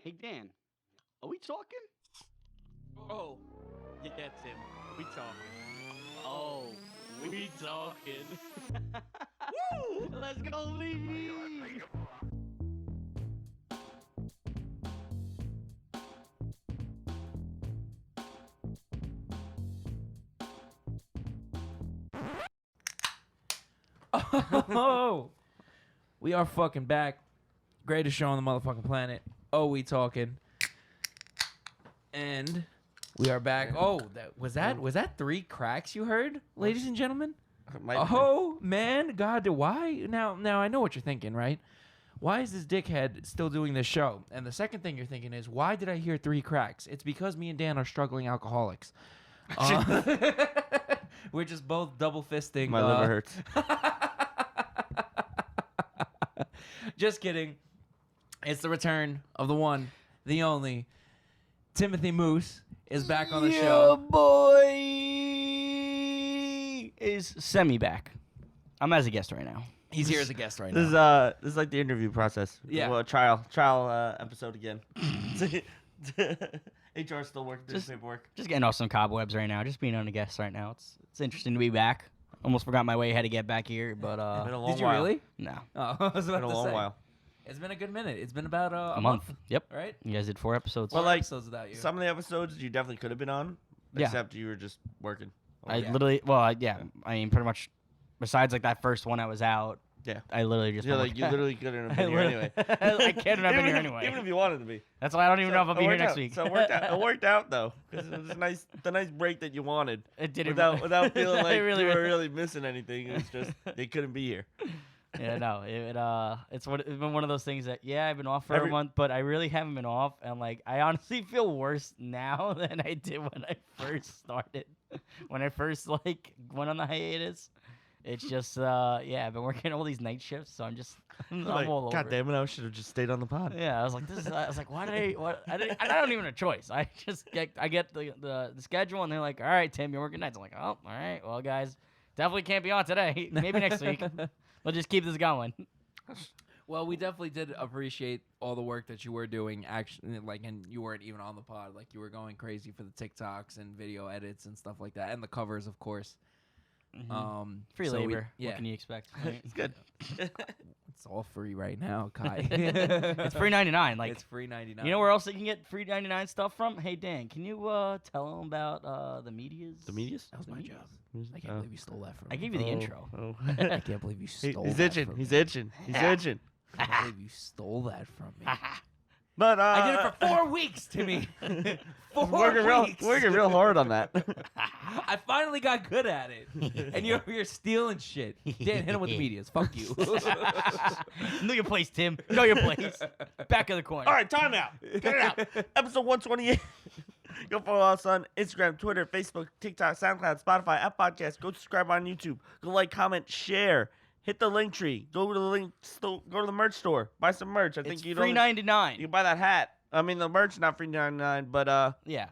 Hey Dan, are we talking? Oh, yeah, Tim. We talking. Oh, we talking. Woo! Let's go, Lee. Oh, we are fucking back. Greatest show on the motherfucking planet. Oh, we talking. And we are back. Oh, was that 3 cracks you heard, ladies and gentlemen? Oh man, God, why? Now I know what you're thinking, right? Why is this dickhead still doing this show? And the second thing you're thinking is, why did I hear 3 cracks? It's because me and Dan are struggling alcoholics. We're just both double fisting. My liver hurts. Just kidding. It's the return of the one, the only. Timothy Moose is back on the show. Boy is semi back. I'm as a guest right now. He's here as a guest right This now. is like the interview process. Yeah. Well, trial episode again. HR still working through the paperwork. Just getting off some cobwebs right now. Just being on a guest right now. It's interesting to be back. Almost forgot my way how to get back here, but Been a long Did you while. really? no. Oh, I was about Been a to long say. while. It's been a good minute. It's been about A month. Yep. right? You guys did 4 episodes. Well, Four like, episodes without you. Some of the episodes you definitely could have been on, Yeah. except you were just working. I yeah. literally, yeah. I mean, pretty much. Besides like that first one I was out. Yeah. I literally just. Yeah, been like you working. literally couldn't have I been here anyway. I can't have been here Even anyway. Even if you wanted to be. That's why I don't even know if I'll be it here worked next out. week. So it worked out. It worked out though, because it was the nice break that you wanted. It didn't Without feeling like really, you were really missing anything. It was just they couldn't be here. Yeah, no, it's been one of those things that I've been off for a month, but I really haven't been off, and like I honestly feel worse now than I did when I first started, when I first like went on the hiatus. It's just I've been working all these night shifts, so I'm Like, all over. God damn it! I should have just stayed on the pod. Yeah, I was like, why did I don't even have a choice. I get the schedule, and they're like, all right, Tim, you're working nights. I'm like, oh, all right, well, guys, definitely can't be on today. Maybe next week. We'll just keep this going. Well, we definitely did appreciate all the work that you were doing, actually, like, and you weren't even on the pod. Like, you were going crazy for the TikToks and video edits and stuff like that, and the covers, of course. Free so labor. yeah. What can you expect? Right? It's good. It's all free right now, Kai. It's free 99. Like, it's free 99. you know where else you can get free 99 stuff from? Hey Dan, can you tell them about the medias? The medias? That was my job. I can't Oh. believe you stole that from me. I gave you the intro. Oh. I can't believe you stole He's that itching. from He's me. itching. He's itching. I can't believe you stole that from me. But I did it for 4 weeks, Timmy. 4 weeks. working real hard on that. I finally got good at it. And you're over here stealing shit. Dan, hit him with the medias. Fuck you. Know your place, Tim. Know your place. Back of the corner. All right, time out. Get it out. Episode 128. Go follow us on Instagram, Twitter, Facebook, TikTok, SoundCloud, Spotify, App Podcasts. Go subscribe on YouTube. Go like, comment, share. Hit the link tree. Go to the link. Go to the merch store. Buy some merch. I It's think you free don't. 99. You can buy that hat. I mean, the merch not free 99, but Yeah.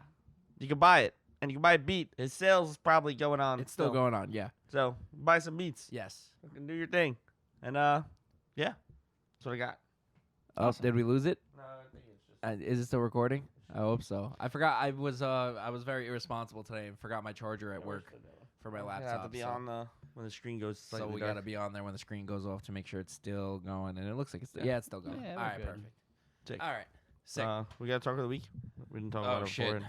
you can buy it, and you can buy a beat. His sales is probably going on. It's still going on, yeah. So buy some beats. Yes. Fucking do your thing, and yeah, that's what I got. Oh, Awesome. did we lose it? No, I think it's just. Is it still recording? I hope so. I forgot. I was very irresponsible today and forgot my charger at work for my laptop. Have to be so. on the when the screen goes. So Slightly we dark. gotta be on there when the screen goes off to make sure it's still going, and it looks like it's Yeah. yeah, it's still going. Yeah, All we're right, good. perfect. Sick. All right, sick. We got to talk of the week. We didn't talk Oh, about it shit. before.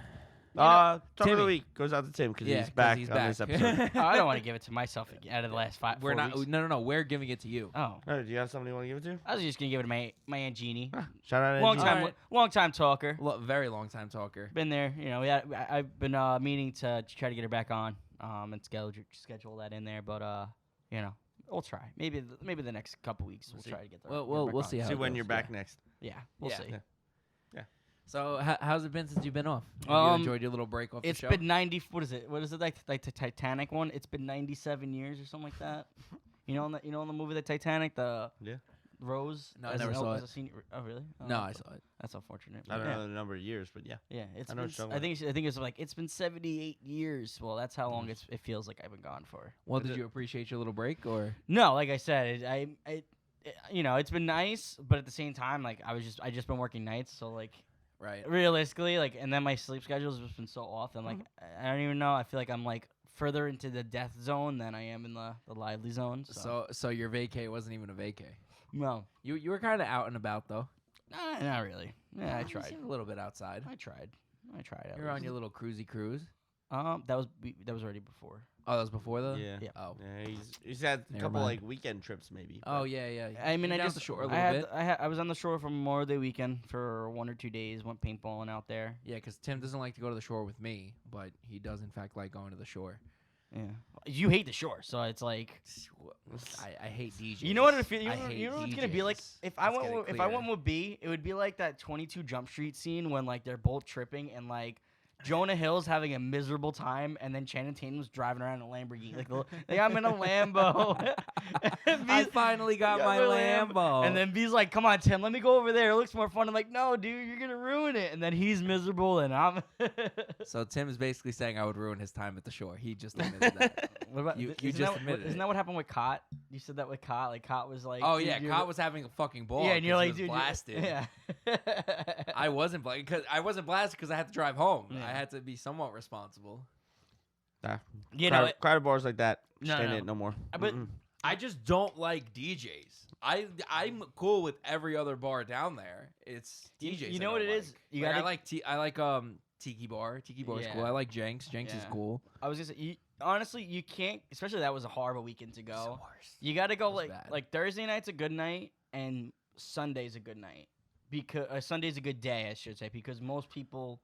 know, Talk of the Timmy. week goes out to Tim because yeah, he's 'cause back he's on back. this episode. Oh, I don't want to give it to myself again out of the last 5 We're 4 not. weeks. No. We're giving it to you. Oh. Oh, do you have somebody you want to give it to? I was just going to give it to my Aunt Jeannie. Shout out to Long Angie. time, Alright. long time talker. Very long time talker. Been there, you know. I've been meaning to try to get her back on, and schedule that in there. But you know, we'll try. Maybe the next couple weeks we'll see. try to get. We'll see how See it when goes, you're back next. Yeah, we'll Yeah. see. Yeah. So how's it been since you've been off? Have you enjoyed your little break off It's the show? been 90. What is it? What is it like the Titanic one? It's been 97 years or something like that. In the movie The Titanic, the Yeah. Rose. No, I as never an saw as it. a senior. Oh, really? Oh, No, I saw it. That's unfortunate. I don't yeah. know the number of years, but yeah. Yeah, it's I know been, what you're talking I think it's like it's been 78 years. Well, that's how long it feels like I've been gone for. Well, Is did it- you appreciate your little break or? No, like I said, you know, it's been nice, but at the same time, like I just been working nights, so like Right. realistically, like, and then my sleep schedule has just been so off. I'm like, I don't even know. I feel like I'm like further into the death zone than I am in the lively zone. So your vacay wasn't even a vacay. No, You were kind of out and about though. nah, not really. Yeah, I You tried. seemed a little bit outside. I tried. At You're on least. your little cruisy cruise. That was already before. Oh, that was before though. Yeah. Yeah. Oh. Yeah, he's had a Never couple mind. like weekend trips maybe. Oh yeah. I mean, You're I down just the shore a I little had bit. I was on the shore for Memorial Day weekend for 1 or 2 days. Went paintballing out there. Yeah, because Tim doesn't like to go to the shore with me, but he does in fact like going to the shore. Yeah, you hate the shore, so it's like I hate DJs. you know what it feel. I You hate know what it's gonna be like DJs. if I Let's get went it if I clear. went with B, it would be like that 22 Jump Street scene when like they're both tripping and like Jonah Hill's having a miserable time, and then Channing Tatum's driving around in a Lamborghini. Like I'm in a Lambo. I finally got my Lambo. And then B's like, "Come on, Tim, let me go over there. It looks more fun." I'm like, "No, dude, you're gonna ruin it." And then he's miserable, and I'm. So Tim is basically saying I would ruin his time at the shore. He just admitted that. What about You isn't just that, admitted Isn't it. that what happened with Cot? You said that with Cot. Like Cot was like, Oh dude, yeah, you're Cot the- was having a fucking ball. Yeah, and you're 'cause he like, was dude, blasted. Yeah. I wasn't because I wasn't blasted because I had to drive home. Yeah. I had to be somewhat responsible. You know, crowded bars like that. No, Staying no. in it no more. But Mm-mm. I just don't like DJs. I'm cool with every other bar down there. It's DJs. You I know what don't it is? like. You Like, gotta- I like Tiki Bar. Tiki Bar's Yeah. cool. I like Jenks. Jenks is Yeah. cool. I was gonna say, honestly, you can't. Especially that was a horrible weekend to It's the go. worst. You got to go It was like bad. like Thursday night's a good night and Sunday's a good night because Sunday's a good day, I should say, because most people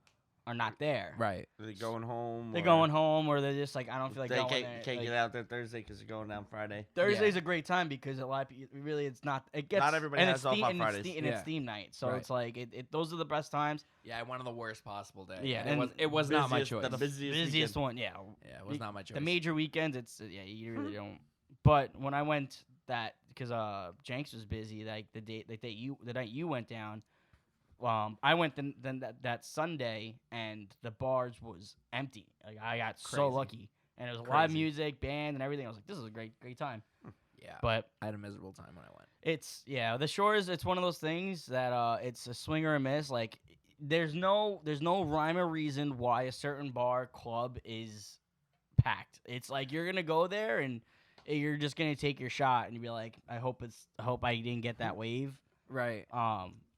are not there. Right. Are they going home? They're or going home, or they're just like, I don't feel like They going can't, there. can't Like, get out there Thursday because they're going down Friday. Thursday's a great time because a lot of people really it's not. It gets Not everybody and has it's off theme, on and Fridays. It's and it's Yeah. theme night, so Right. it's like those are the best times. Yeah, one of the worst possible days. Yeah, And and it was not my busiest- choice. the busiest Busiest weekend. one, yeah. Yeah, it was not my choice. The major weekends, it's you really don't. But when I went because Jenks was busy, like the night you went down. I went then that Sunday and the bars was empty. Like I got so Crazy. lucky, and it was live Crazy. music, band, and everything. I was like, this is a great time. Yeah, But I had a miserable time when I went. it's the Shores. It's one of those things that it's a swing or a miss. Like there's no rhyme or reason why a certain bar club is packed. It's like you're gonna go there and you're just gonna take your shot and you be like, I hope I didn't get that wave. Right.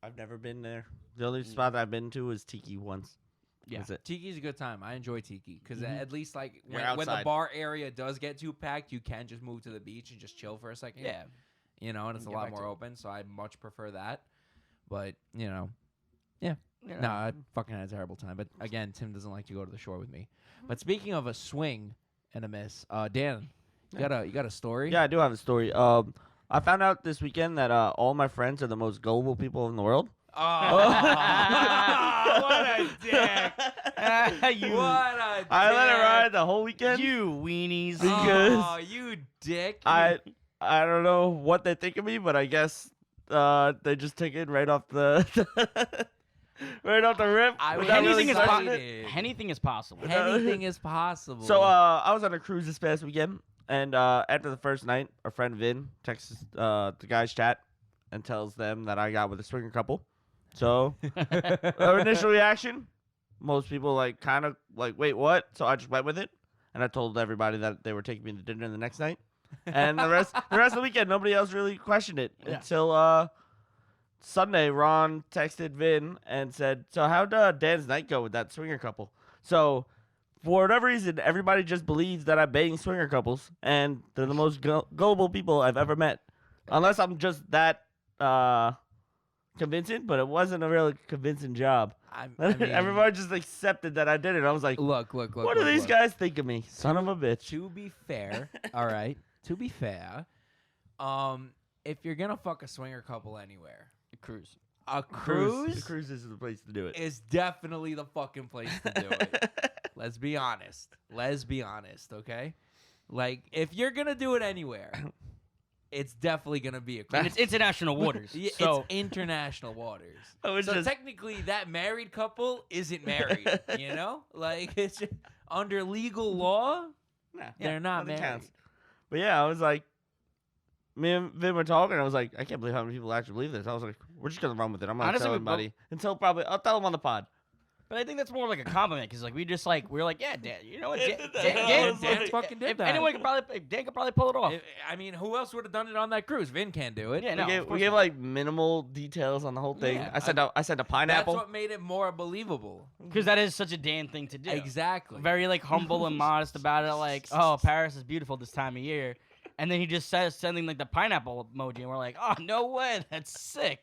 I've never been there. The only spot I've been to was Tiki once. Yeah. That's it. Tiki's a good time. I enjoy Tiki because Mhm. at least like You're when the outside. bar area does get too packed, you can just move to the beach and just chill for a second. Yeah. You know, and it's a Get lot back more to it. open, so I much prefer that. But you know, You know. no, I fucking had a terrible time. But again, Tim doesn't like to go to the shore with me. But speaking of a swing and a miss, Dan, you got a story? Yeah, I do have a story. I found out this weekend that all my friends are the most gullible people in the world. Oh, what a dick! You, What a dick! I let it ride the whole weekend. you weenies. Because- Oh, you dick! I don't know what they think of me, but I guess they just take it right off the right off the rip. I without really anything is questioning excited. it. Anything is possible. Anything is possible. So I was on a cruise this past weekend, and after the first night, our friend Vin texts the guys' chat and tells them that I got with a swinger couple. So our initial reaction, most people like kind of like, wait, what? So I just went with it, and I told everybody that they were taking me to dinner the next night, and the rest of the weekend, nobody else really questioned it Yeah. until Sunday. Ron texted Vin and said, "So how'd Dan's night go with that swinger couple?" So for whatever reason, everybody just believes that I'm banging swinger couples, and they're the most gullible people I've ever met. Unless I'm just that convincing, but it wasn't a really convincing job. I mean, Everybody just accepted that I did it. I was like, look. what do look, these look. guys think of me? Son of a bitch. To be fair, all right. To be fair, if you're gonna fuck a swinger couple anywhere, Cruise. a The cruise cruise is the place to do it. is definitely the fucking place to do it. Let's be honest. Okay? Like, if you're gonna do it anywhere, it's definitely gonna be a And cruise. it's international waters. Yeah, So it's international waters. I was So just- technically, that married couple isn't married. You know, like it's just, under legal law, Nah, they're not nothing married. counts. But yeah, I was like, me and Vin were talking. I was like, I can't believe how many people actually believe this. I was like, we're just gonna run with it. I'm not Honestly, telling we both- anybody until probably I'll tell him on the pod. But I think that's more like a compliment because like we were like, yeah, Dan, you know what, Dan Dan, did that. Dan, I Dan, was Dan like- fucking did if that. anyone Dan could probably pull it off. I mean, who else would have done it on that cruise? Vin can't do it. Yeah, no, we of gave, course we gave not. like minimal details on the whole thing. Yeah, I said a That's pineapple. what made it more believable. Because that is such a Dan thing to do. Exactly. Very like humble and modest about it. Like, oh, Paris is beautiful this time of year, and then he just says sending like the pineapple emoji, and we're like, oh, no way, that's sick.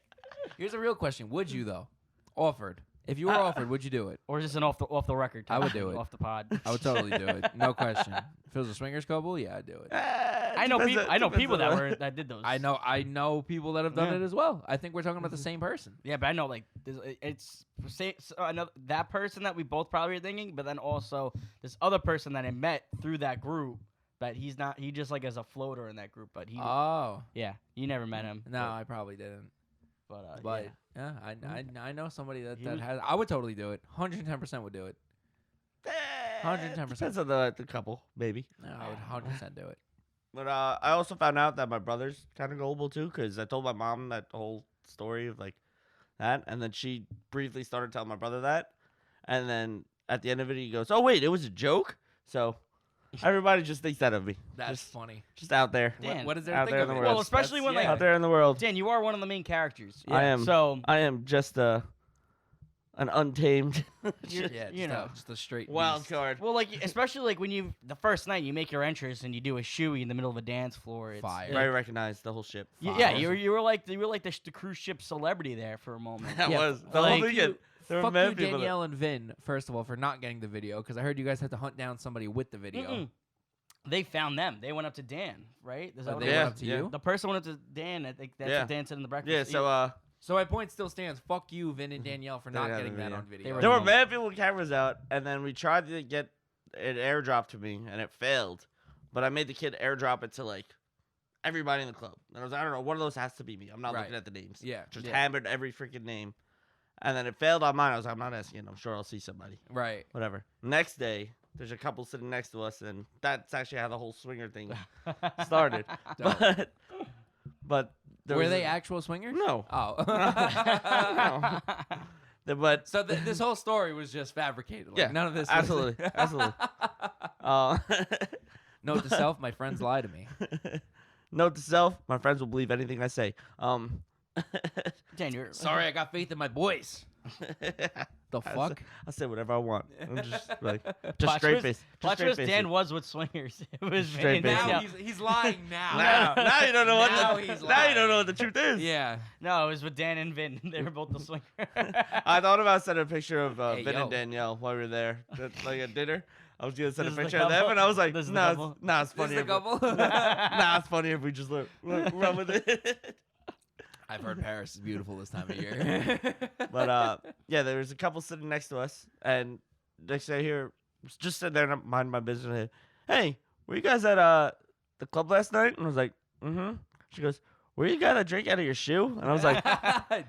Here's a real question: would you though? Offered. If you were offered, would you do it? Or is this an off the record? I would do it. Off the pod. I would totally do it. No question. If it was a swingers couple, yeah, I'd do it. I know people. I know people that did those. I know people that have done Yeah. it as well. I think we're talking about the same person. Yeah, but I know like it's another that person that we both probably are thinking, but then also this other person that I met through that group. But he's not. He just like as a floater in that group. But he. Oh. Yeah, you never met him. No, I probably didn't. But Yeah, I know somebody that was- has. I would totally do it. 110% would do it. 110%. Depends on the couple, maybe. No, I would 100% do it. But I also found out that my brother's kind of gullible too, because I told my mom that whole story of like that, and then she briefly started telling my brother that, and then at the end of it, he goes, "Oh wait, it was a joke." So everybody just thinks that of me. That's just, funny. just out there, Dan, What is there out to there think in of the it? world. Well, especially when, like- out there in the world. Dan, you are one of the main characters. I am. So I am just an untamed you're, Yeah, you know. just a straight wild beast. card. Well, like especially like when you the first night you make your entrance and you do a shoey in the middle of a dance floor. It's, Fire. Right, recognized the whole ship. Yeah, you were like the cruise ship celebrity there for a moment. That Yeah, was the like whole thing. There were Fuck many you, people that- Danielle and Vin, first of all, for not getting the video, because I heard you guys had to hunt down somebody with the video. Mm-mm. They found them. They went up to Dan, right? Is that Oh, what they it Yeah, went was? up to yeah. you? The person went up to Dan. I think that's Yeah. what Dan said in the breakfast. Yeah, so So my point still stands. Fuck you, Vin and Danielle, for They not had getting the that video. on video. They were there were in mad people with cameras out, and then we tried to get it airdropped to me, and it failed. But I made the kid airdrop it to like everybody in the club, and I was like, I don't know, one of those has to be me. I'm not Right. looking at the names. Yeah. Just Yeah. hammered every freaking name, and then it failed on mine. I was like, I'm not asking. I'm sure I'll see somebody. Right. Whatever. Next day, there's a couple sitting next to us, and that's actually how the whole swinger thing started. but there Were was they a- actual swingers? No. Oh. But So this whole story was just fabricated. Like, Yeah, none of this. absolutely, Was... absolutely. Note to self: my friends lie to me. Note to self: my friends will believe anything I say. Dan, you're Sorry, I got faith in my boys. The fuck? I say whatever I want. I'm just like Plot just straight twist- face. Plot Just straight twist, face. Dan was with swingers. It was Straight Vin and face. Now Danielle. he's lying now. Now you don't know what Now the he's now you don't know lying. what the truth is. Yeah. No, it was with Dan and Vin. They were both the swinger. I thought about sending a picture of Hey, Vin yo. and Danielle while we were there, like at dinner. I was gonna send This a is the picture of them, couple? and I was like, This is the nah, couple? it's, nah, it's This is funny. the if couple? nah, it's funny if we just run with it. I've heard Paris is beautiful this time of year. But yeah, there was a couple sitting next to us, and next thing I hear, just sitting there and I'm minding my business. Hey, were you guys at the club last night? And I was like, mm-hmm. She goes, were you got a drink out of your shoe? And I was like,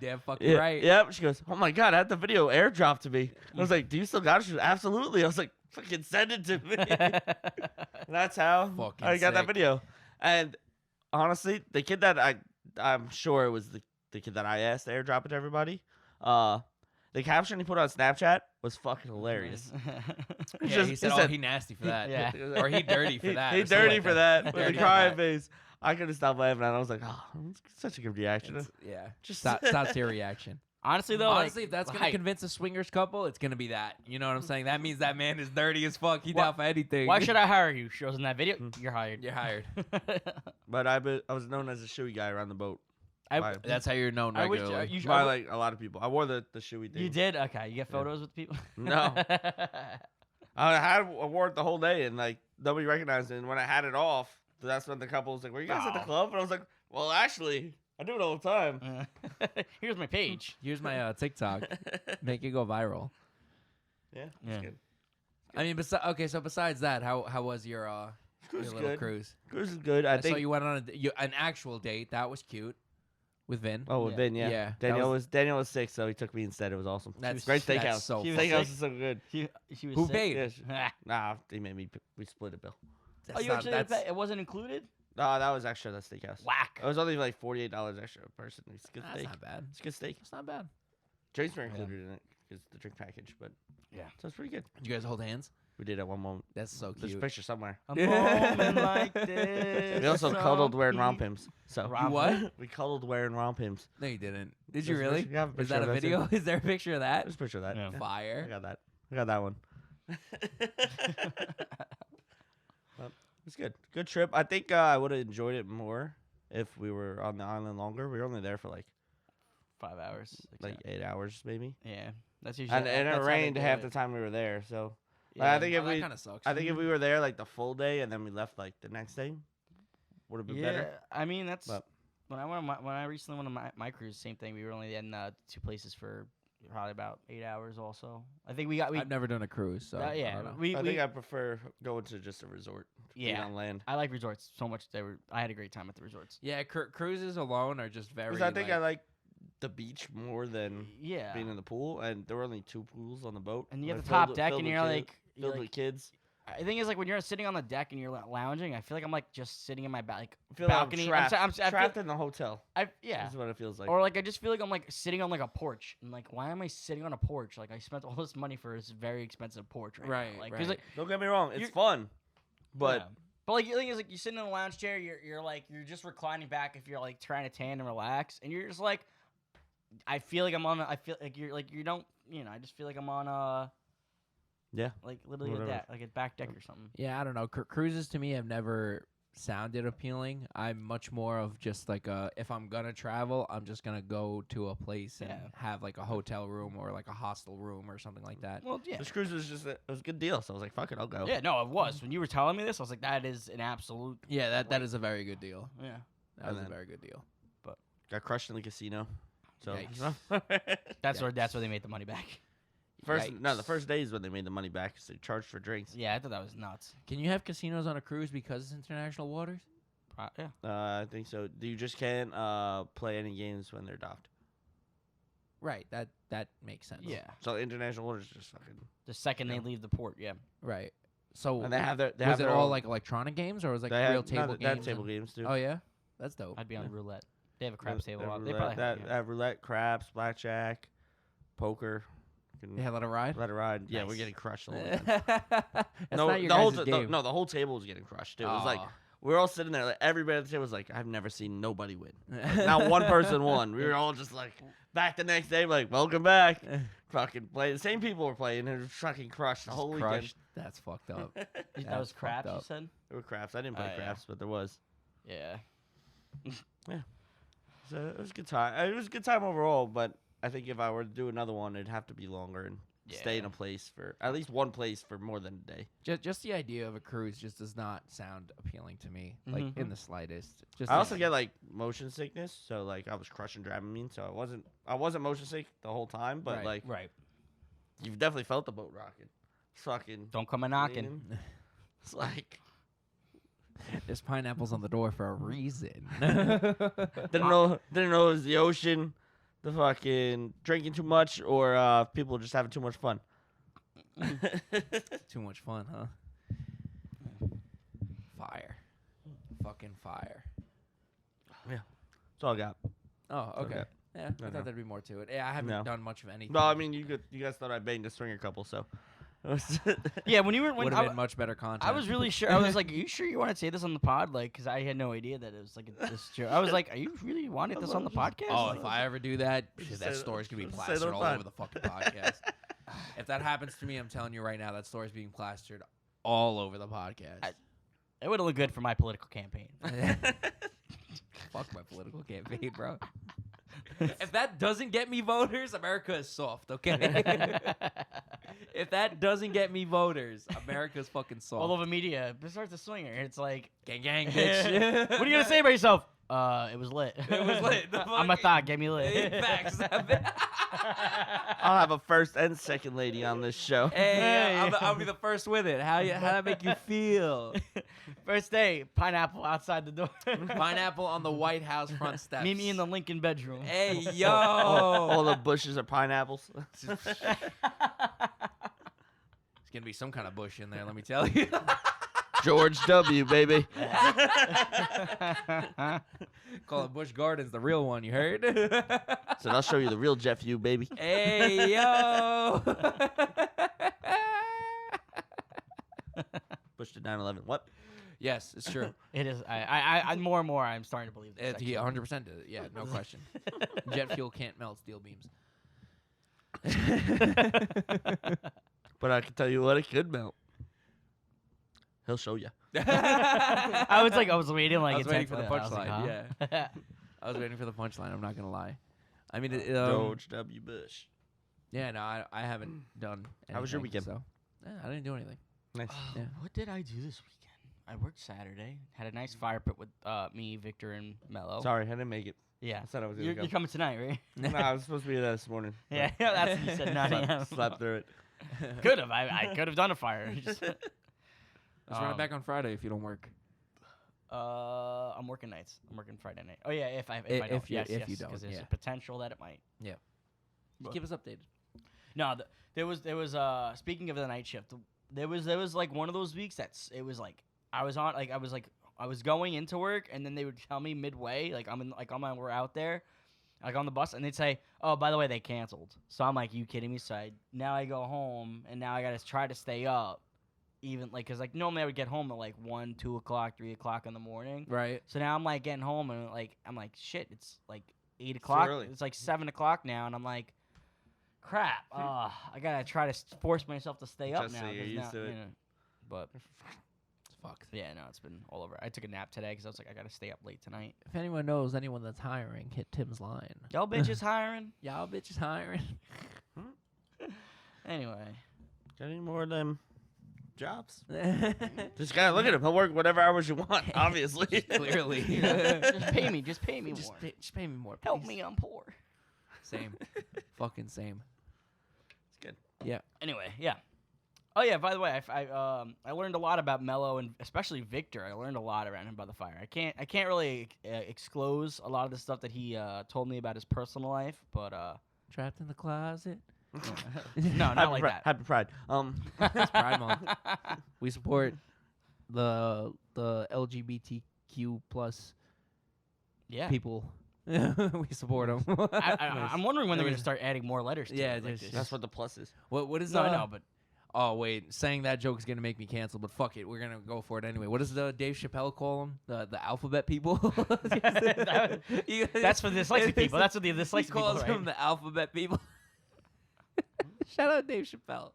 damn fucking yeah, right. Yep. She goes, oh my god, I had the video airdropped to me. I was like, do you still got it? She goes, absolutely. I was like, fucking send it to me. And that's how Fucking I got that sick. video. And honestly, the kid that I'm sure it was the kid that I asked to airdrop it to everybody. The caption he put on Snapchat was fucking hilarious. It's Yeah, just- he said, it "Oh, he nasty for that." Yeah. Or he dirty for that. He or something dirty like for that with Dirty the for crying that. face. I couldn't stop laughing, and I was like, "Oh, it's such a good reaction." It's- yeah. Just Top tier reaction. Honestly, though, Honestly, like, if that's gonna hype. convince a swingers couple, it's gonna be that. You know what I'm saying? That means that man is dirty as fuck. He Why- down for anything. Why should I hire you? Shows in that video. You're hired. You're hired. But I was known as a shoey guy around the boat. I, By- That's how you're known I wish regularly. you, by like a lot of people. I wore the shoey thing. you did. Okay, you get photos with people. No. I wore it the whole day, and like nobody recognized it. And when I had it off, that's when the couple was like, "Were you guys at the Oh. club?" And I was like, "Well, actually, I do it all the time." Here's my page. Here's my TikTok. Make it go viral. Yeah, Yeah. it's good. I mean, okay. So besides that, how was your Cruise is little good. cruise? Cruise is good. I I saw think. you went on an actual date. That was cute. With Vin. Oh, with Yeah. Ben, yeah. Yeah, that Danielle was sick, so he took me instead. It was awesome. That's Great that's steakhouse. so She was funny. Steakhouse sick? is so good. She was Who sick. paid? Yeah, nah, they made me. We split a bill. Oh, That's you not- actually that's- it wasn't included. No, that was extra. That steakhouse. Whack. It was only like $48 extra a person. It's good That's steak. not bad. It's good steak. It's not bad. Drinks were included in it because the drink package, but Yeah. so it's pretty good. Did you guys hold hands? We did at one moment. That's so There's a cute. picture somewhere. A moment like this. We also cuddled wearing rompims. So Romp- what? we cuddled wearing rompims. No, you didn't. Did you There's a really? picture- we have a Is picture that of a that, too. video? Is there a picture of that? There's a picture of that. Yeah. I Fire. got that. I got that one. Well, it's good. Good trip. I think I would have enjoyed it more if we were on the island longer. We were only there for like 5 hours. like 8 hours maybe. Yeah. That's usually. And it that's how they rained do half it. the time we were there. So Yeah. I think if that we kind of sucks. I think if we were there like the full day and then we left like the next day, would have been Yeah, better. I mean that's But- when I went on when I recently went on my cruise. Same thing. We were only in 2 places for probably about 8 hours. Also, I think we I've never done a cruise, so yeah. I don't know. I think I prefer going to just a resort. Being Yeah. on land. I like resorts so much. I had a great time at the resorts. Yeah, cruises alone are just very. Because I think I like the beach more than Yeah, being in the pool, and there were only 2 pools on the boat. and you have Like, the top filled- deck, filled and with you're kid- like, filled with kids. the thing is like when you're sitting on the deck and you're lounging, I feel like I'm like just sitting in my like I feel like balcony. I'm trapped, I feel- trapped in the hotel. yeah. That's what it feels like. Or like I just feel like I'm like sitting on like a porch, and like why am I sitting on a porch? Like I spent all this money for this very expensive porch right, Right, now. Like, 'cause, right. like Don't get me wrong, it's You're- fun, but yeah. But like the thing is like you're sitting in a lounge chair, you're just reclining back if you're like trying to tan and relax, and you're just like, I feel like I'm on. I feel like you're like you don't. I just feel like I'm on yeah, like literally a Whatever. deck, like a back deck or something. Yeah, I don't know. Cruises to me have never sounded appealing. I'm much more of just like if I'm gonna travel, I'm just gonna go to a place and Yeah. have like a hotel room or like a hostel room or something like that. Well, yeah. this cruise was just it was a good deal. So I was like, fuck it, I'll go. Yeah, no, it was. When you were telling me this, I was like, that is an absolute. Yeah, that is a very good deal. Yeah. That And was a then- very good deal. Got crushed in the casino. So Yikes. That's where they made the money back. the Yikes. first day is when they made the money back. 'Cause they charged for drinks. Yeah, I thought that was nuts. Can you have casinos on a cruise because it's international waters? Yeah. I think so. You just can't play any games when they're docked. Right. That makes sense. Yeah. So international waters just fucking. The second they Yeah. leave the port, yeah. Right. So And they have their. They was have it their all own- like electronic games or was it like they real have, table no, they have games? table and- games too. Oh yeah, that's dope. I'd be on Yeah. roulette. They have a They craps have- table. they have They roulette, probably have, they have roulette, craps, blackjack, poker. They had let it ride. Let it ride. Yeah, we're Nice. getting crushed. All the That's time. not your the whole guys' the, game. no, the whole table was getting crushed. It was like Aw. we were all sitting there. Like everybody at the table was like, I've never seen nobody win. Not one person won. We were all just like back the next day, like welcome back. Fucking play. The same people were playing and it was fucking crushed the Just whole crushed. That's fucked up. that That's was craps, fucked you up. said? There were craps. I didn't play Oh, yeah. craps, but there was. Yeah. So it was a good time. It was a good time overall. But I think if I were to do another one, it'd have to be longer and stay in Yeah. a place for at least one place for more than a day. Just the idea of a cruise just does not sound appealing to me, like Mhm. in the slightest. Just I also get like motion sickness, so like I was crushing Dramamine, so I wasn't motion sick the whole time, but Right. like Right. you've definitely felt the boat rocking. It's fucking Don't come a knocking. leaning. It's like there's pineapples on the door for a reason. didn't know it was the ocean, the fucking drinking too much, or people just having too much fun. Too much fun, huh? Fire. Fucking fire. That's all I got. Oh, okay. Okay. Yeah, I No, thought no. there'd be more to it. Yeah, I haven't No. done much of anything. Well, I mean, you guys thought I banged a swinger couple, so. Yeah, when would have been much better content. I was really sure. I was like, "Are you sure you want to say this on the pod?" Like, because I had no idea that it was like this joke. I was like, "Are you really wanting this on the podcast?" Oh, Like, if I ever do that, Just shit, say that it- story's gonna be just say it plastered on all pod. over the fucking podcast. If that happens to me, I'm telling you right now, that story's being plastered all over the podcast. it would have looked good for my political campaign. Fuck my political campaign, bro. If that doesn't get me voters, America is soft, okay? If that doesn't get me voters, America's fucking soft. All over media, besides the swinger, it's like, gang, gang, bitch. what are you gonna say about yourself? It was lit. It was lit. The I'm a fucking- thought. Get me lit. Facts. I'll have a first and second lady on this show. Hey, I'll be the first with it. How that make you feel? First day, pineapple outside the door. Pineapple on the White House front steps. Meet me in the Lincoln bedroom. Hey, yo. All the bushes are pineapples. There's gonna be some kind of bush in there. Let me tell you. George W, baby. Call it Busch Gardens, the real one. You heard? So I'll show you the real Jeff U, baby. Hey yo. Push to 9/11. What? Yes, it's true. It is. I more and more. I'm starting to believe this. He 100% did it. Yeah, no question. Jet fuel can't melt steel beams. But I can tell you what, it could melt. He'll show you. I was waiting I was waiting for the I was like, punchline. huh? Yeah, I was waiting for the punchline. I'm not gonna lie. I mean, George W. Bush. yeah, no, I haven't done. How was your anything, weekend? So I didn't do anything. Nice. Yeah. What did I do this weekend? I worked Saturday. Had a nice fire pit with me, Victor, and Mello. Sorry, I didn't make it. Yeah. I said I was going to You're go. coming tonight, right? No, I was supposed to be there this morning. Yeah, that's what you said. 9 a.m. Slept through it. Could have. I could have done a fire. Let's run it back on Friday if you don't work. I'm working nights. I'm working Friday night. Oh yeah, if I don't. If you- yes, if yes, you don't, because there's yeah. a potential that it might. Just But- keep us updated. No, there was speaking of the night shift, there was like one of those weeks it was like I was going into work and then they would tell me midway like we're out there like on the bus and they'd say, oh, by the way, they canceled. So I'm like, you kidding me? So now I go home and now I gotta try to stay up even like because like normally I would get home at like 1, 2 o'clock, 3 o'clock in the morning. Right. So now I'm like getting home and like I'm like shit, it's like 8 o'clock. early. It's like 7 o'clock now and I'm like, crap. I gotta try to force myself to stay up Just now. so you're 'cause used to it. you know, but It's fucked. yeah, no, it's been all over. I took a nap today because I was like, I gotta stay up late tonight. If anyone knows anyone that's hiring, hit Tim's line. Y'all bitches hiring? Y'all bitches hiring. Anyway, Got any more of them jobs? Just gotta look at him. He'll work whatever hours you want, obviously. Clearly. just pay me. Just pay me Just more. just pay me more. Help please. me, I'm poor. Same. Fucking same. It's good. Yeah. Anyway, yeah. Oh yeah. By the way, I learned a lot about Mello and especially Victor. I learned a lot around him by the fire. I can't really disclose a lot of the stuff that he told me about his personal life, but Trapped in the closet. no, not like that. Happy Pride. It's Pride Month. We support the LGBTQ plus Yeah. people. We support them. I'm wondering when they're gonna start adding more letters. To Yeah, it, like there's- this. That's what the plus is. What is No, I know, but Oh wait, saying that joke is gonna make me cancel, but fuck it, we're gonna go for it anyway. What does Dave Chappelle call them? The alphabet people. that's for the dyslexic people. That's what the he dyslexic people, calls right? them the alphabet people. Shout out Dave Chappelle.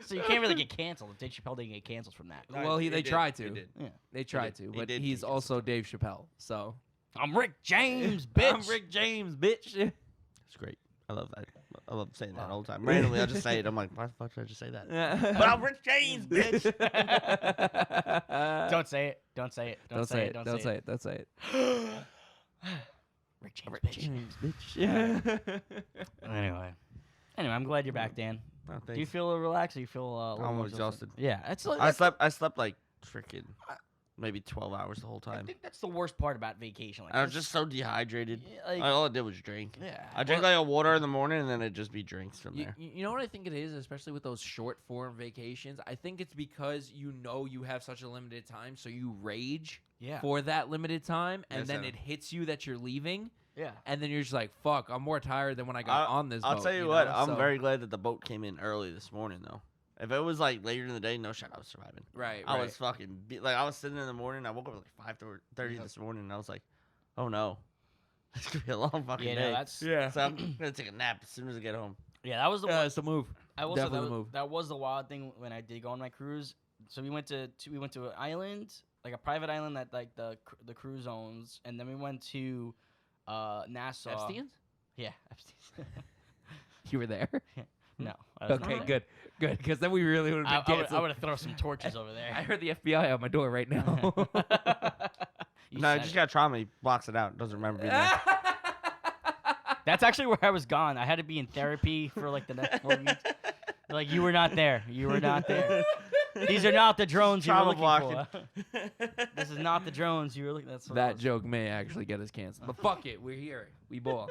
So you can't really get canceled if Dave Chappelle didn't get canceled from that. Well, they tried to. did. Yeah. They tried did. to, He but did he's get also Dave Chappelle. So I'm Rick James, bitch. I'm Rick James, bitch. It's great. I love that. I love saying that all the time. Randomly, I'll just say it. I'm like, why the fuck did I just say that? But but I'm Rich James, bitch. Don't say it. Don't say it. Don't say it. Don't say it. Don't say it. Rick James, bitch. James, bitch. Anyway, I'm glad you're back, Dan. No, Do you feel relaxed? Or you feel a little I'm more exhausted. Yeah, it's. I slept like freaking maybe 12 hours the whole I time. think that's the worst part about vacation. Like, I was just so dehydrated. Yeah, like- All I did was drink. yeah. I drank like a water in the morning, and then it'd just be drinks from You, there. you know what I think it is, especially with those short form vacations? I think it's because you know you have such a limited time, so you rage Yeah. for that limited time, and Yes, then I it hits you that you're leaving, Yeah. and then you're just like, fuck, I'm more tired than when I got on this I'll boat. tell you what, know? I'm So- very glad that the boat came in early this morning, though. If it was like later in the day, no shot, I was surviving. Right, I right. was fucking like I was sitting in the morning. I woke up at like 5:30 this morning, and I was like, "Oh no, it's gonna be a long fucking Yeah, day." no, that's So I'm gonna take a nap as soon as I get home. yeah. That was the Yeah, it's a move. I will Definitely say the move. that was the wild thing when I did go on my cruise. So we went to an island, like a private island that like the cruise owns, and then we went to Nassau. Epstein's? Yeah, Epstein's. You were there? No. I was not Okay, there. good. Good, because then we really would have been I canceled. would have thrown some torches over there. I heard the FBI on my door right now. You No, I said just it. got trauma. He blocks it out. Doesn't remember being there. That's actually where I was gone. I had to be in therapy for like the next 4 weeks. They're like, you were not there. You were not there. These are not the drones you were Trauma looking blocking. for. This is not the drones you were looking. That's what it That was. joke may actually get us canceled. But fuck it, we're here. We ball.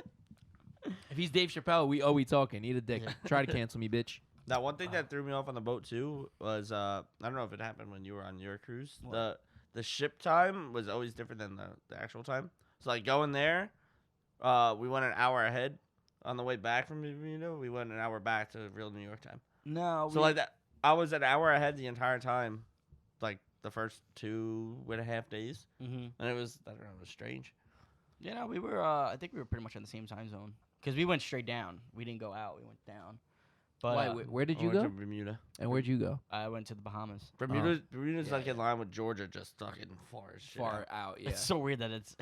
If he's Dave Chappelle, we talking. Eat a dick. Yeah. Try to cancel me, bitch. That one thing that threw me off on the boat too was I don't know if it happened when you were on your cruise. What? The ship time was always different than the actual time. So like going there, we went an hour ahead. On the way back from Bermuda, we went an hour back to real New York time. No. So like that, I was an hour ahead the entire time, like the first 2.5 days, and it was I don't know, it was strange. Yeah, no, we were. I think we were pretty much in the same time zone because we went straight down. We didn't go out. We went down. But where did I you went go? to Bermuda. And where'd you go? I went to the Bahamas. Bermuda's Yeah, like yeah. in line with Georgia, just fucking far as shit. Far out, yeah. It's so weird that it's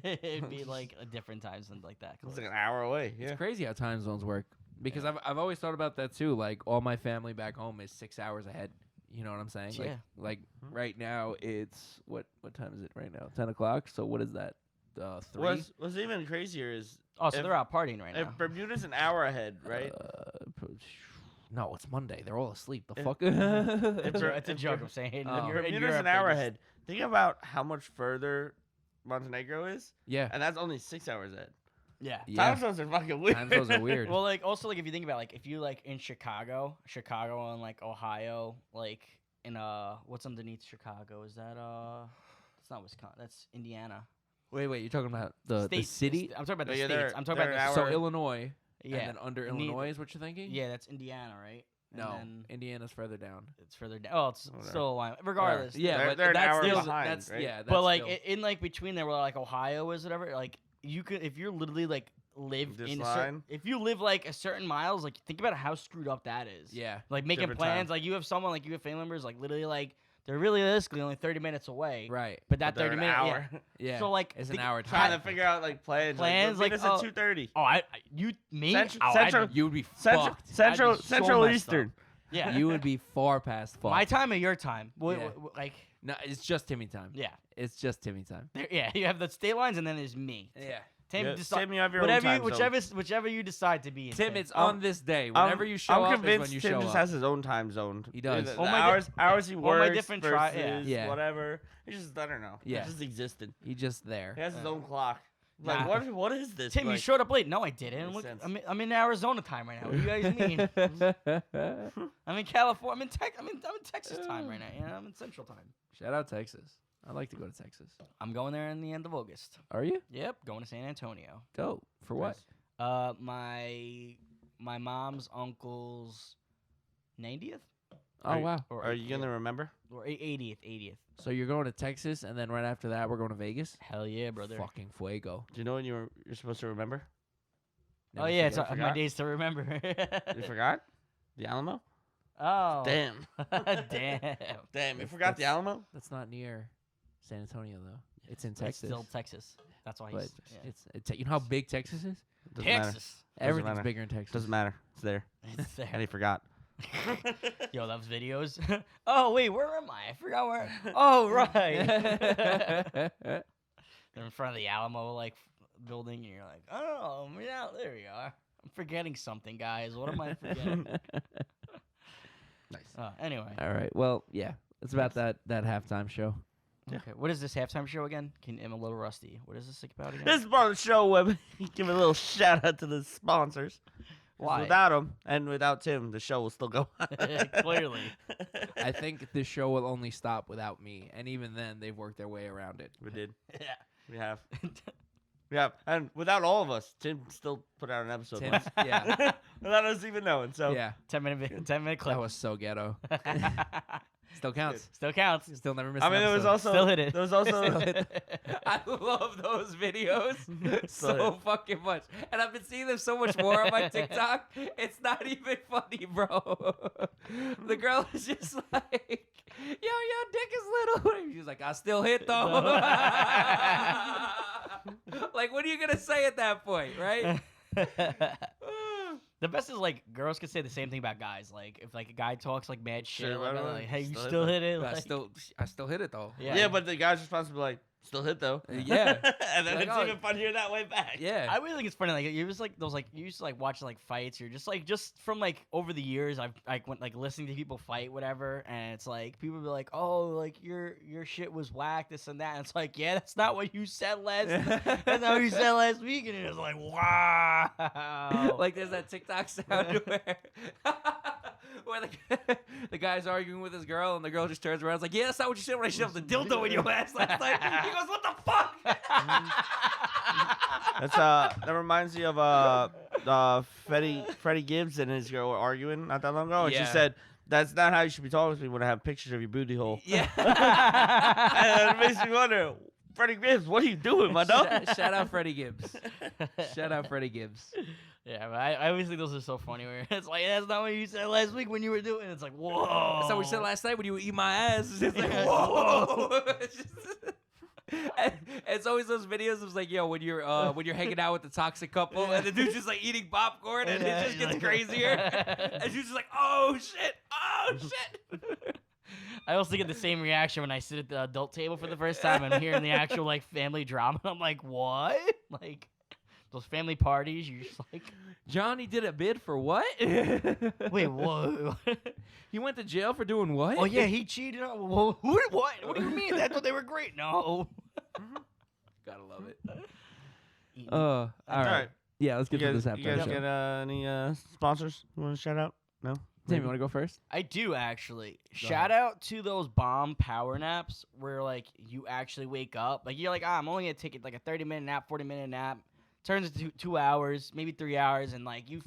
it'd be like a different time zone like that. It's like an hour away. Yeah. It's crazy how time zones work. Because I've always thought about that too. Like all my family back home is 6 hours ahead. You know what I'm saying? Yeah. Like right now it's what time is it right now? 10 o'clock. So what is that? 3. What's even crazier is Oh, so if- they're out partying right if now. Bermuda's an hour ahead, right? No, it's Monday. They're all asleep. The If- fuck? It's a joke. I'm saying. Oh. You're in Bermuda's Europe, an they hour just- ahead. Think about how much further Montenegro is, Yeah. and that's only 6 hours ahead. Yeah. Yeah. Time zones are fucking weird. Time zones are weird. Well, like also like if you think about like if you like in Chicago and like Ohio, like in what's underneath Chicago? Is that it's not Wisconsin. That's Indiana. Wait. You're talking about the States. city? I'm talking about the Yeah, states. I'm talking they're about an the hour- So Illinois. yeah. And then under Indi- Illinois is what you're thinking? Yeah, that's Indiana, right? And No, then Indiana's further down. it's further down. Oh, it's Whatever. still a line. Regardless. Yeah, They're- but they're an that's hour still behind, that's right? yeah. That's But like still, in like between there, where like Ohio is whatever, like you could if you're literally like live This in line? if you live like a certain miles, like think about how screwed up that is. yeah. Like making Different plans, time. like you have someone like you have family members, like literally like they're realistically only 30 minutes away. Right. But that But they're 30 an minutes, hour. Yeah. So like it's an think- hour Trying time. to figure out like plans. Plans, like, like, at oh, 2:30. Oh, you me? Central- Oh, Central- You would be Central, fucked. Central, I'd be so Central messed Eastern. Yeah. You would be far past fucked. My time or your time? Yeah. Like No, it's just Timmy time. yeah, It's just Timmy time. yeah. You have the state lines and then there's me. Yeah. Tim, Yeah, decide, Tim, you have your whatever own you, time zone. whichever you decide to be. In, Tim, it's I'm- on this day. Whenever you show I'm up is convinced when you Tim show just up. has his own time zone. He does. The All my hours he all works my different versus yeah. Yeah. whatever. He's just I don't know. Yeah. He's just existed. He's just there. He has his own clock. Like Nah. what is this? Tim, you like, showed up late. No, I didn't. Makes Look, sense. I'm in Arizona time right now. What do you guys mean? I'm in California. I'm in Texas time right now. You know, I'm in Central time. Shout out Texas. I like to go to Texas. I'm going there in the end of August. Are you? Yep, going to San Antonio. Dope. For what? My mom's uncle's 90th Oh wow. or Are you gonna remember? or 80th. So you're going to Texas, and then right after that, we're going to Vegas. Hell yeah, brother. Fucking fuego. Do you know when you're supposed to remember? Oh Never yeah, it's forget. my days to remember. You forgot? The Alamo? Oh. Damn. Damn. Damn, you forgot the That's- Alamo? That's not near San Antonio though. It's in It's Texas. still Texas. That's why but he's yeah. it's you know how big Texas is? Doesn't matter. Texas. Everything's matter. bigger in Texas. Doesn't matter. It's there. It's there. And he forgot. Yo, those videos. Oh wait, where am I? I forgot where. Oh right. They're in front of the Alamo like building, and you're like, oh yeah, there we are. I'm forgetting something, guys. What am I forgetting? Nice. Anyway. All right. Well, yeah. It's about that halftime show. Yeah. Okay. What is this halftime show again? I'm a little rusty. What is this about again? This is part of the show where we give a little shout out to the sponsors. 'Cause Why? Without them and without Tim, the show will still go on. Clearly. I think the show will only stop without me, and even then, they've worked their way around it. We did. Yeah. We have. We have. And without all of us, Tim still put out an episode. Tim, once. yeah, Without us even knowing. So yeah. 10-minute clip. That was so ghetto. Still counts. Still counts. Still never missed. I mean, an there was episode. also Still hit it. There was also I love those videos so Still fucking much, and I've been seeing them so much more on my TikTok. It's not even funny, bro. The girl is just like, "Yo, your dick is little." She's like, "I still hit though." Like, what are you gonna say at that point, right? The best is like girls can say the same thing about guys. Like if like a guy talks like mad shit, Sure, like, whatever. like, hey, you Still hit still them. hit it. I Like, still hit it though. Yeah. yeah, but the guy's response would be like, still hit though. Yeah. And then Like, it's oh. even funnier that way back. Yeah. I really think it's funny. Like you was like those like you used to like watch like fights or just from like over the years I've went like listening to people fight whatever, and it's like people be like, oh, like your shit was whack, this and that, and it's like, yeah, that's not what you said last. That's not what you said last week, and it's like, wow. Like there's that TikTok sound where Where the guy's arguing with his girl, and the girl just turns around and is like, yeah, that's not what you said when I shoved the dildo in your ass last night. He goes, what the fuck? That's that reminds me of Freddie Gibbs and his girl were arguing not that long ago, and she said, "That's not how you should be talking to me when I have pictures of your booty hole." Yeah. And it makes me wonder, Freddie Gibbs, what are you doing, my dog? Shout out Freddie Gibbs. Shout out Freddie Gibbs. Yeah, but I always think those are so funny. Where it's like, that's not what you said last week when you were doing. It's like, whoa. That's not what you said last night when you would eat my ass. It's just like, whoa. It's always those videos of like, yo, when you're hanging out with the toxic couple and the dude's just like eating popcorn and it just gets crazier. And she's just like, oh shit. I also get the same reaction when I sit at the adult table for the first time and hearing the actual like family drama. I'm like, what? Like those family parties, you're just like, Johnny did a bid for what? wait, what? He went to jail for doing what? Oh yeah, he cheated on. Well, what? What do you mean? That's what they were great. No. Gotta love it. All right. Yeah, let's get to this after. You guys get any sponsors you want to shout out? No? Tim, you want to go first? I do actually. Shout out to those bomb power naps where like you actually wake up. Like you're like, I'm only gonna take it like a 30-minute nap, 40-minute nap. Turns into 2 hours, maybe 3 hours, and like you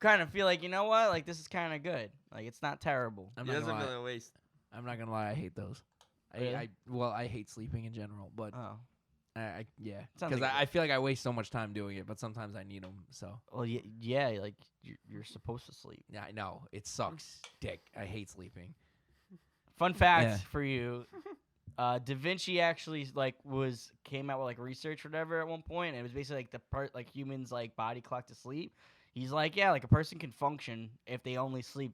kind of feel like, you know what, like this is kind of good. Like it's not terrible. I'm It not doesn't gonna really lie. waste. I'm not gonna lie. I hate those. Really? I hate sleeping in general, but Oh, yeah, Sounds because like I feel like I waste so much time doing it, but sometimes I need them. So well, yeah, like you're supposed to sleep. yeah, I know it sucks. Dick, I hate sleeping. Fun fact Yeah. for you. Da Vinci actually came out with like research or whatever at one point, and it was basically like the part like humans like body clock to sleep. He's like, yeah, like a person can function if they only sleep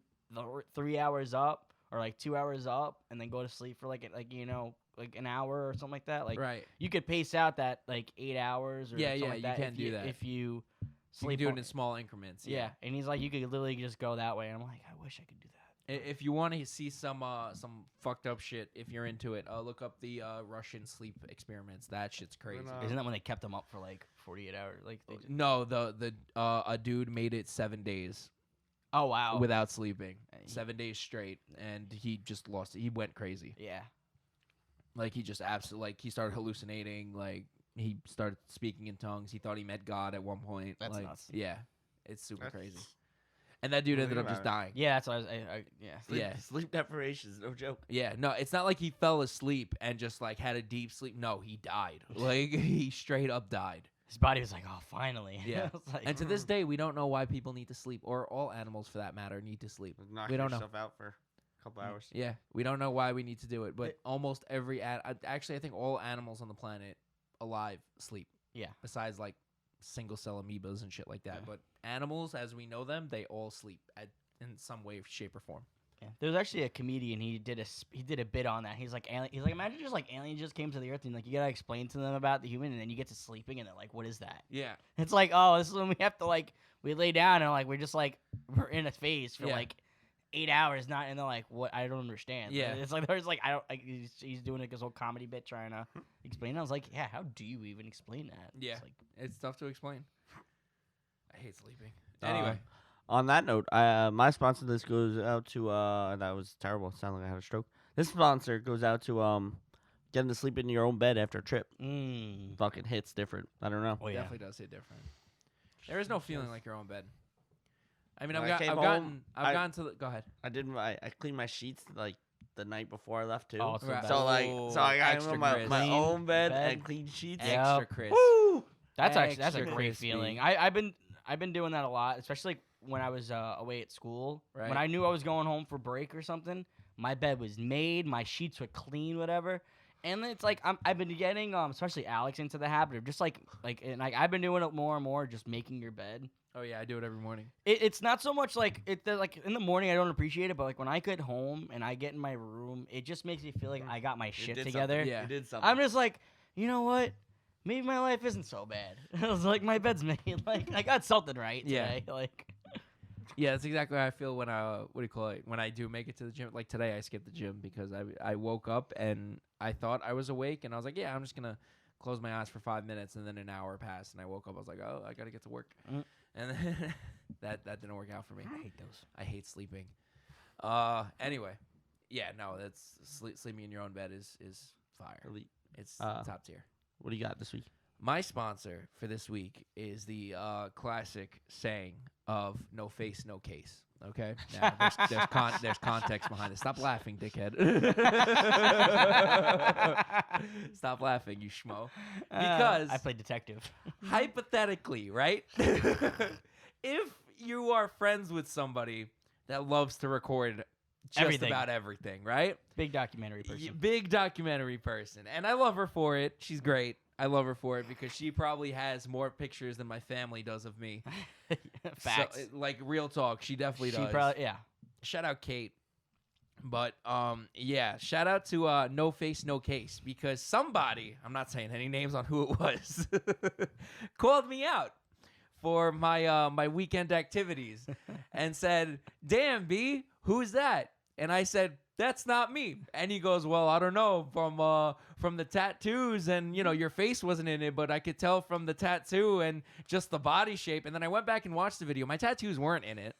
3 hours up or like 2 hours up, and then go to sleep for like an hour or something like that. Like Right. you could pace out that like 8 hours or something like you that. can do that. If you You sleep. can do it on- in small increments. yeah, and he's like, you could literally just go that way. And I'm like, I wish I could do that. If you want to see some fucked up shit, if you're into it, look up the Russian sleep experiments. That shit's crazy. Isn't that when they kept them up for like 48 hours? Like they just... No, a dude made it 7 days Oh wow. without sleeping, He- 7 days straight, and he just lost it. He went crazy. Yeah. Like he just absolutely he started hallucinating. Like he started speaking in tongues. He thought he met God at one point. That's like, nuts. Yeah, it's super That's- crazy. And that dude Think ended up about just it. dying. Yeah, that's what I was. Yeah. Yeah. Sleep deprivation is no joke. Yeah, no, it's not like he fell asleep and just like had a deep sleep. No, he died. Like he straight up died. His body was like, oh, finally. Yeah. I was like, And to this day, we don't know why people need to sleep, or all animals for that matter need to sleep. Knock We don't know. yourself out for a couple hours. Yeah, we don't know why we need to do it, but almost every actually, I think all animals on the planet alive sleep. Yeah. Besides like single cell amoebas and shit like that, Yeah. but animals as we know them, they all sleep in some way, shape, or form. yeah. There was actually a comedian. He did a bit on that. He's like, imagine just like aliens just came to the earth and like you gotta explain to them about the human, and then you get to sleeping and they're like, what is that? Yeah, It's like, oh, this is when we have to like we lay down and like we're just like we're in a phase for Yeah. like 8 hours, not, and they're like, what? I don't understand. Yeah. It's like there's like I don't. Like, he's doing like his whole comedy bit trying to explain. I was like, yeah, how do you even explain that? Yeah. It's like, it's tough to explain. I hate sleeping. Uh, Anyway, On that note, my sponsor list goes out to that was terrible. It sounded like I had a stroke. This sponsor goes out to getting to sleep in your own bed after a trip. Fucking hits different. I don't know. oh yeah. definitely does hit different. There is no feeling like your own bed. I mean, When I've I came gotten home, gotten to the. Go ahead. I cleaned my sheets like the night before I left too. Oh, it's Right. the So best. so I got Extra my crisp. own bed Bed. and clean sheets. Yeah. Extra crisp. Woo! That's a Extra great crispy. feeling. I've been doing that a lot, especially like, when I was away at school. Right. When I knew I was going home for break or something, my bed was made, my sheets were clean, whatever. And then it's like I've been getting especially Alex into the habit of just like I've been doing it more and more, just making your bed. Oh yeah, I do it every morning. It's not so much like like in the morning I don't appreciate it, but like when I get home and I get in my room, it just makes me feel like I got my You shit did together. something. Yeah. You did something. I'm just like, you know what? Maybe my life isn't so bad. I was like, my bed's made. Like I got something right Yeah. today. Like Yeah, that's exactly how I feel when when I do make it to the gym. Like today, I skipped the gym because I woke up and I thought I was awake, and I was like, yeah, I'm just gonna close my eyes for 5 minutes, and then an hour passed, and I woke up. I was like, oh, I gotta get to work, Mm. and then that didn't work out for me. I hate those. I hate sleeping. Anyway, yeah, no, that's sleeping in your own bed is fire. Elite. It's top tier. What do you got this week? My sponsor for this week is the classic saying of "no face, no case." Okay, now there's context behind it. Stop laughing, dickhead. Stop laughing, you schmo. Because I play detective. hypothetically, right? If you are friends with somebody that loves to record just about everything, right? Big documentary person. Big documentary person. And I love her for it. She's great. I love her for it because she probably has more pictures than my family does of me. Facts. So, like, real talk, she definitely does. Yeah. Shout out Kate. But, yeah, shout out to No Face, No Case because somebody, I'm not saying any names on who it was, called me out for my my weekend activities and said, "Damn, B, who's that?" And I said, "That's not me." And he goes, "Well, I don't know, from the tattoos and, you know, your face wasn't in it, but I could tell from the tattoo and just the body shape." And then I went back and watched the video. My tattoos weren't in it.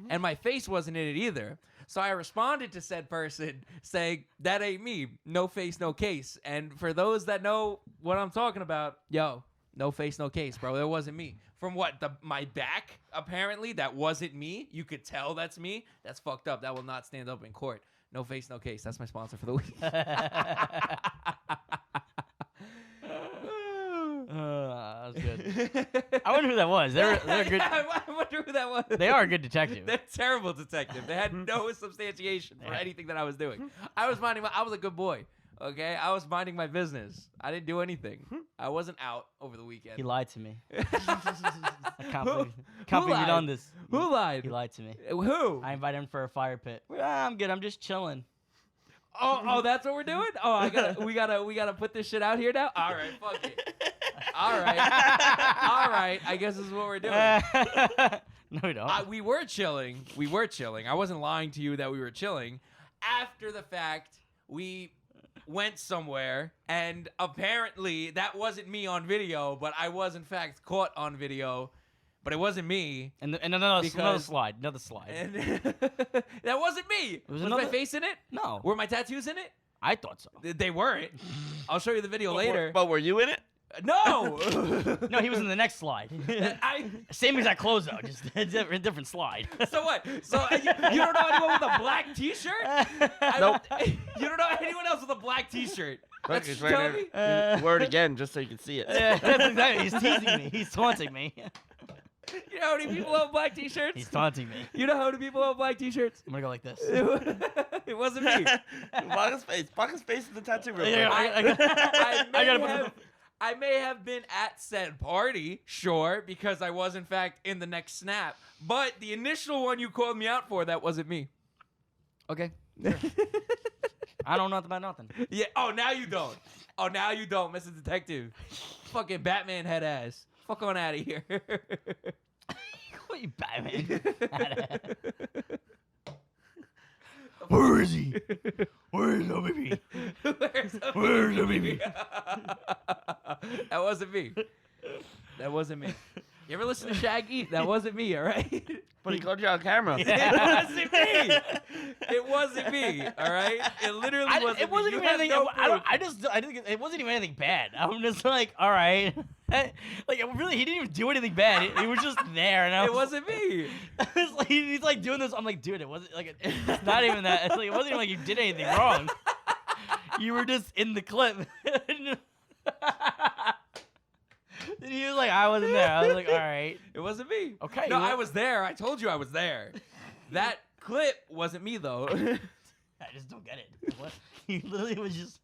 And my face wasn't in it either. So I responded to said person saying, "That ain't me. No face, no case." And for those that know what I'm talking about, yo, no face, no case, bro. That wasn't me. From what? My back, apparently, that wasn't me. You could tell that's me. That's fucked up. That will not stand up in court. No face, no case. That's my sponsor for the week. That was good. I wonder who that was. They're good. Yeah, I wonder who that was. They are a good detective. They're terrible detective. They had no substantiation for anything that I was doing. I was a good boy. Okay, I was minding my business. I didn't do anything. I wasn't out over the weekend. He lied to me. I can't believe it on this. Who lied? He lied to me. Who? I invited him for a fire pit. I'm good. I'm just chilling. Oh, that's what we're doing? Oh, we gotta put this shit out here now? All right, fuck it. All right. I guess this is what we're doing. No, we don't. We were chilling. I wasn't lying to you that we were chilling. After the fact, we went somewhere, and apparently that wasn't me on video, but I was in fact caught on video. But it wasn't me. And another slide. Another slide. And that wasn't me. Was my face in it? No. Were my tattoos in it? I thought so. They weren't. I'll show you the video later. But were you in it? No. No, he was in the next slide. Same exact closeout, just a different slide. So what? So you don't know anyone with a black T-shirt? Nope. You don't know anyone else with a black T-shirt? Look, he's right there. Word again, just so you can see it. That's exactly. He's teasing me. He's taunting me. You know how many people have black T-shirts? He's taunting me. You know how many people have black T-shirts? I'm gonna go like this. It wasn't me. Block his face in the tattoo room. I may have been at said party, sure, because I was in fact in the next snap. But the initial one you called me out for, that wasn't me. Okay. Sure. I don't know nothing about nothing. Yeah. Oh, now you don't. Mr. Detective. Fucking Batman head ass. Fuck on out of here. What you Batman? Where is he? Where's the baby? Where's the baby? That wasn't me. You ever listen to Shaggy? That wasn't me, all right? But he called you on camera. Yeah. It wasn't me, all right? It literally wasn't me. It wasn't even anything. I think it wasn't even anything bad. I'm just like, all right. Like, really, he didn't even do anything bad. He was just there, and it wasn't me. It's like, he's like doing this. I'm like, dude, it wasn't like it's not even that. It's like it wasn't even like you did anything wrong. You were just in the clip. And he was like, I wasn't there. I was like, all right. It wasn't me. Okay. No, I was there. I told you I was there. That clip wasn't me, though. I just don't get it. What? He literally was just...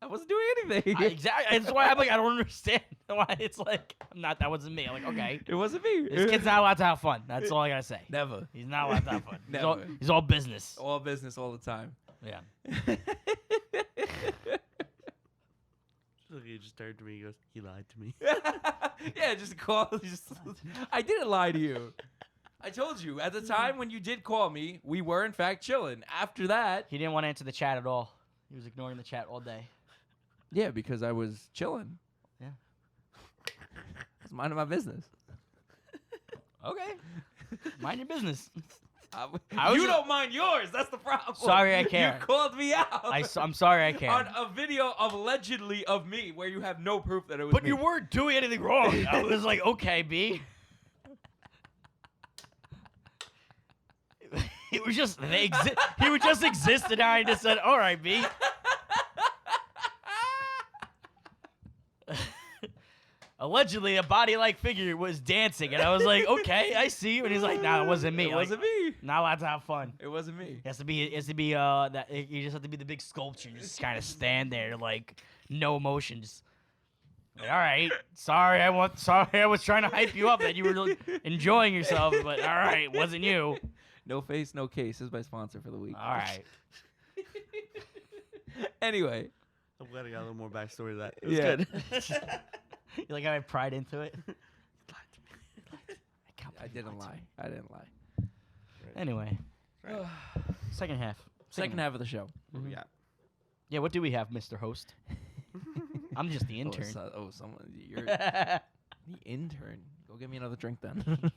I wasn't doing anything. Exactly. That's why I'm like, I don't understand why it's like, that wasn't me. I'm like, okay. It wasn't me. This kid's not allowed to have fun. That's all I gotta say. Never. He's not allowed to have fun. Never. He's all business. All business all the time. Yeah. He just turned to me. He goes, he lied to me. Yeah, just call. I didn't lie to you. I told you at the time when you did call me, we were in fact chilling. After that, He didn't want to answer the chat at all. He was ignoring the chat all day. yeah, because I was chilling. Yeah. I was minding my business. Okay. Mind your business. You don't mind yours. That's the problem. Sorry, I care. You called me out. I'm sorry, I care. On a video of allegedly of me where you have no proof that it was But me. you weren't doing anything wrong. I was like, okay, B. He was just he would just exist, and I just said, all right, B. Allegedly, a body-like figure was dancing, and I was like, okay, I see you. And he's like, nah, it wasn't me. It wasn't me. Not allowed to have fun. It wasn't me. It has to be that you just have to be the big sculpture. You just kind of stand there like no emotion. Just like, all right, sorry, I was trying to hype you up that you were enjoying yourself, but all right, it wasn't you. No Face, No Case is my sponsor for the week. All right. Anyway. I'm glad I got a little more backstory to that. It was good. You like how I pried into it? I didn't lie. Anyway. Right. Second half. Second half of the show. What we got? Yeah, what do we have, Mr. Host? I'm just the intern. Someone. You're the intern. Go get me another drink then.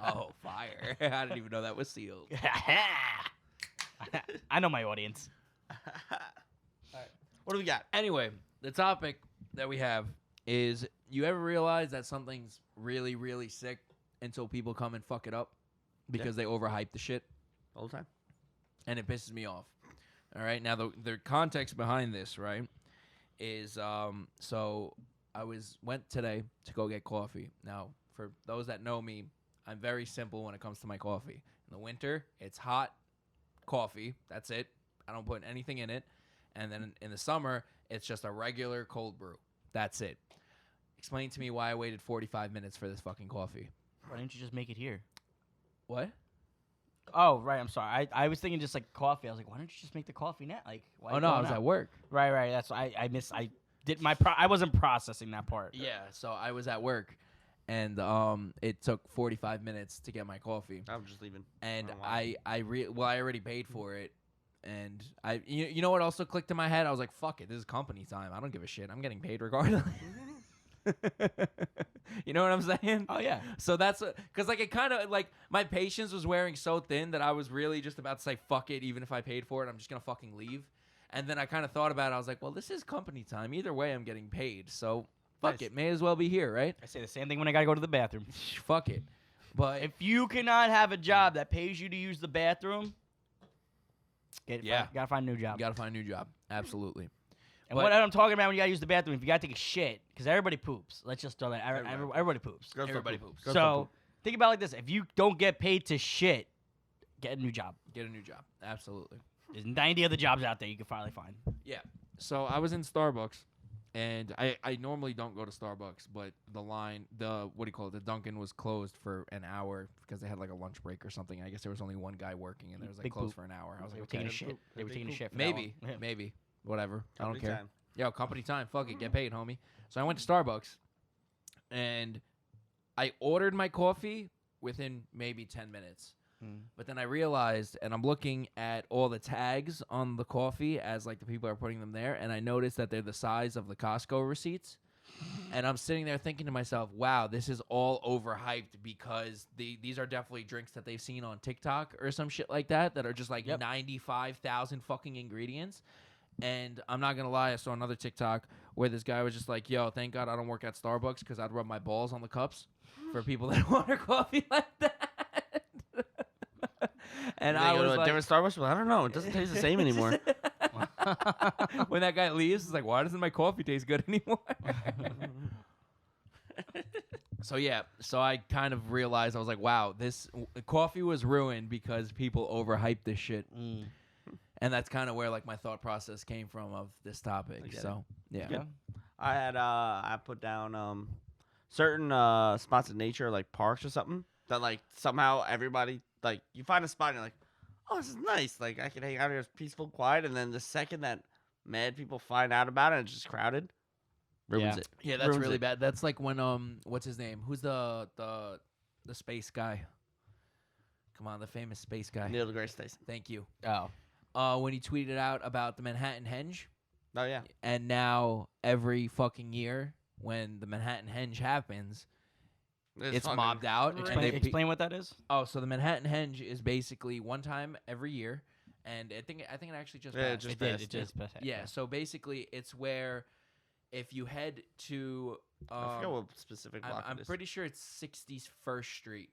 Oh, fire. I didn't even know that was sealed. I know my audience. All right. What do we got? Anyway, the topic that we have is, you ever realize that something's really, really sick until people come and fuck it up because they overhype the shit? All the time. And it pisses me off. All right. Now, the context behind this, right, is so I went today to go get coffee. Now, for those that know me, I'm very simple when it comes to my coffee. In the winter, it's hot coffee. That's it. I don't put anything in it. And then in the summer, it's just a regular cold brew. That's it. Explain to me why I waited 45 minutes for this fucking coffee. Why didn't you just make it here? What? Oh, right. I'm sorry. I was thinking just like coffee. I was like, why don't you just make the coffee now? Like, why? Oh no, I was at work. Right. That's why I missed. I did my. I wasn't processing that part. Yeah. So I was at work, and it took 45 minutes to get my coffee. I'm just leaving. And I already paid for it. And you know what also clicked in my head? I was like, fuck it, this is company time. I don't give a shit. I'm getting paid regardless. You know what I'm saying? Oh yeah. So that's because like it kind of like my patience was wearing so thin that I was really just about to say fuck it, even if I paid for it, I'm just gonna fucking leave. And then I kind of thought about it. I was like, well, this is company time. Either way, I'm getting paid. So fuck it, may as well be here, right? I say the same thing when I gotta go to the bathroom. Fuck it. But if you cannot have a job that pays you to use the bathroom, gotta find a new job. You gotta find a new job. Absolutely. And what I'm talking about when you gotta use the bathroom, if you gotta take a shit, because everybody poops. Let's just throw that. Everybody poops. Everybody poops. So think about it like this: if you don't get paid to shit, get a new job. Get a new job. Absolutely. There's 90 other jobs out there you can finally find. Yeah. So I was in Starbucks, and I normally don't go to Starbucks, but the Dunkin' was closed for an hour because they had like a lunch break or something. I guess there was only one guy working, and there was like closed for an hour. I was They like, were taking okay. a shit. They were taking a shit. For Maybe. that long. Maybe. Whatever. I don't Company care. time. Yo, company time. Fuck it. Get paid, homie. So I went to Starbucks, and I ordered my coffee within maybe 10 minutes. But then I realized, and I'm looking at all the tags on the coffee as like the people are putting them there, and I noticed that they're the size of the Costco receipts. And I'm sitting there thinking to myself, wow, this is all overhyped because these are definitely drinks that they've seen on TikTok or some shit like that are just like 95,000 fucking ingredients. And I'm not going to lie, I saw another TikTok where this guy was just like, yo, thank God I don't work at Starbucks because I'd rub my balls on the cups for people that order coffee like that. And I was like, different Starbucks. Well, I don't know. It doesn't taste the same anymore. When that guy leaves, it's like, why doesn't my coffee taste good anymore? So I kind of realized, I was like, wow, this coffee was ruined because people overhyped this shit. And that's kind of where like my thought process came from of this topic. So yeah. I had I put down certain spots in nature like parks or something that like somehow everybody like you find a spot and you're like, oh, this is nice. Like I can hang out here, it's peaceful, quiet, and then the second that mad people find out about it, it's just crowded. Ruins it. Yeah, that's Ruins really it. bad. That's like when what's his name? Who's the space guy? Come on, the famous space guy. Neil deGrasse Tyson. Thank you. Oh. When he tweeted out about the Manhattan Henge. Oh yeah. And now every fucking year when the Manhattan Henge happens, It's fucking mobbed out. crazy. And they Explain what that is. Oh, so the Manhattan Henge is basically one time every year, and I think it actually just passed. It just passed. Yeah. So basically, it's where if you head to, I forget what specific block I'm it is. pretty sure it's 61st Street.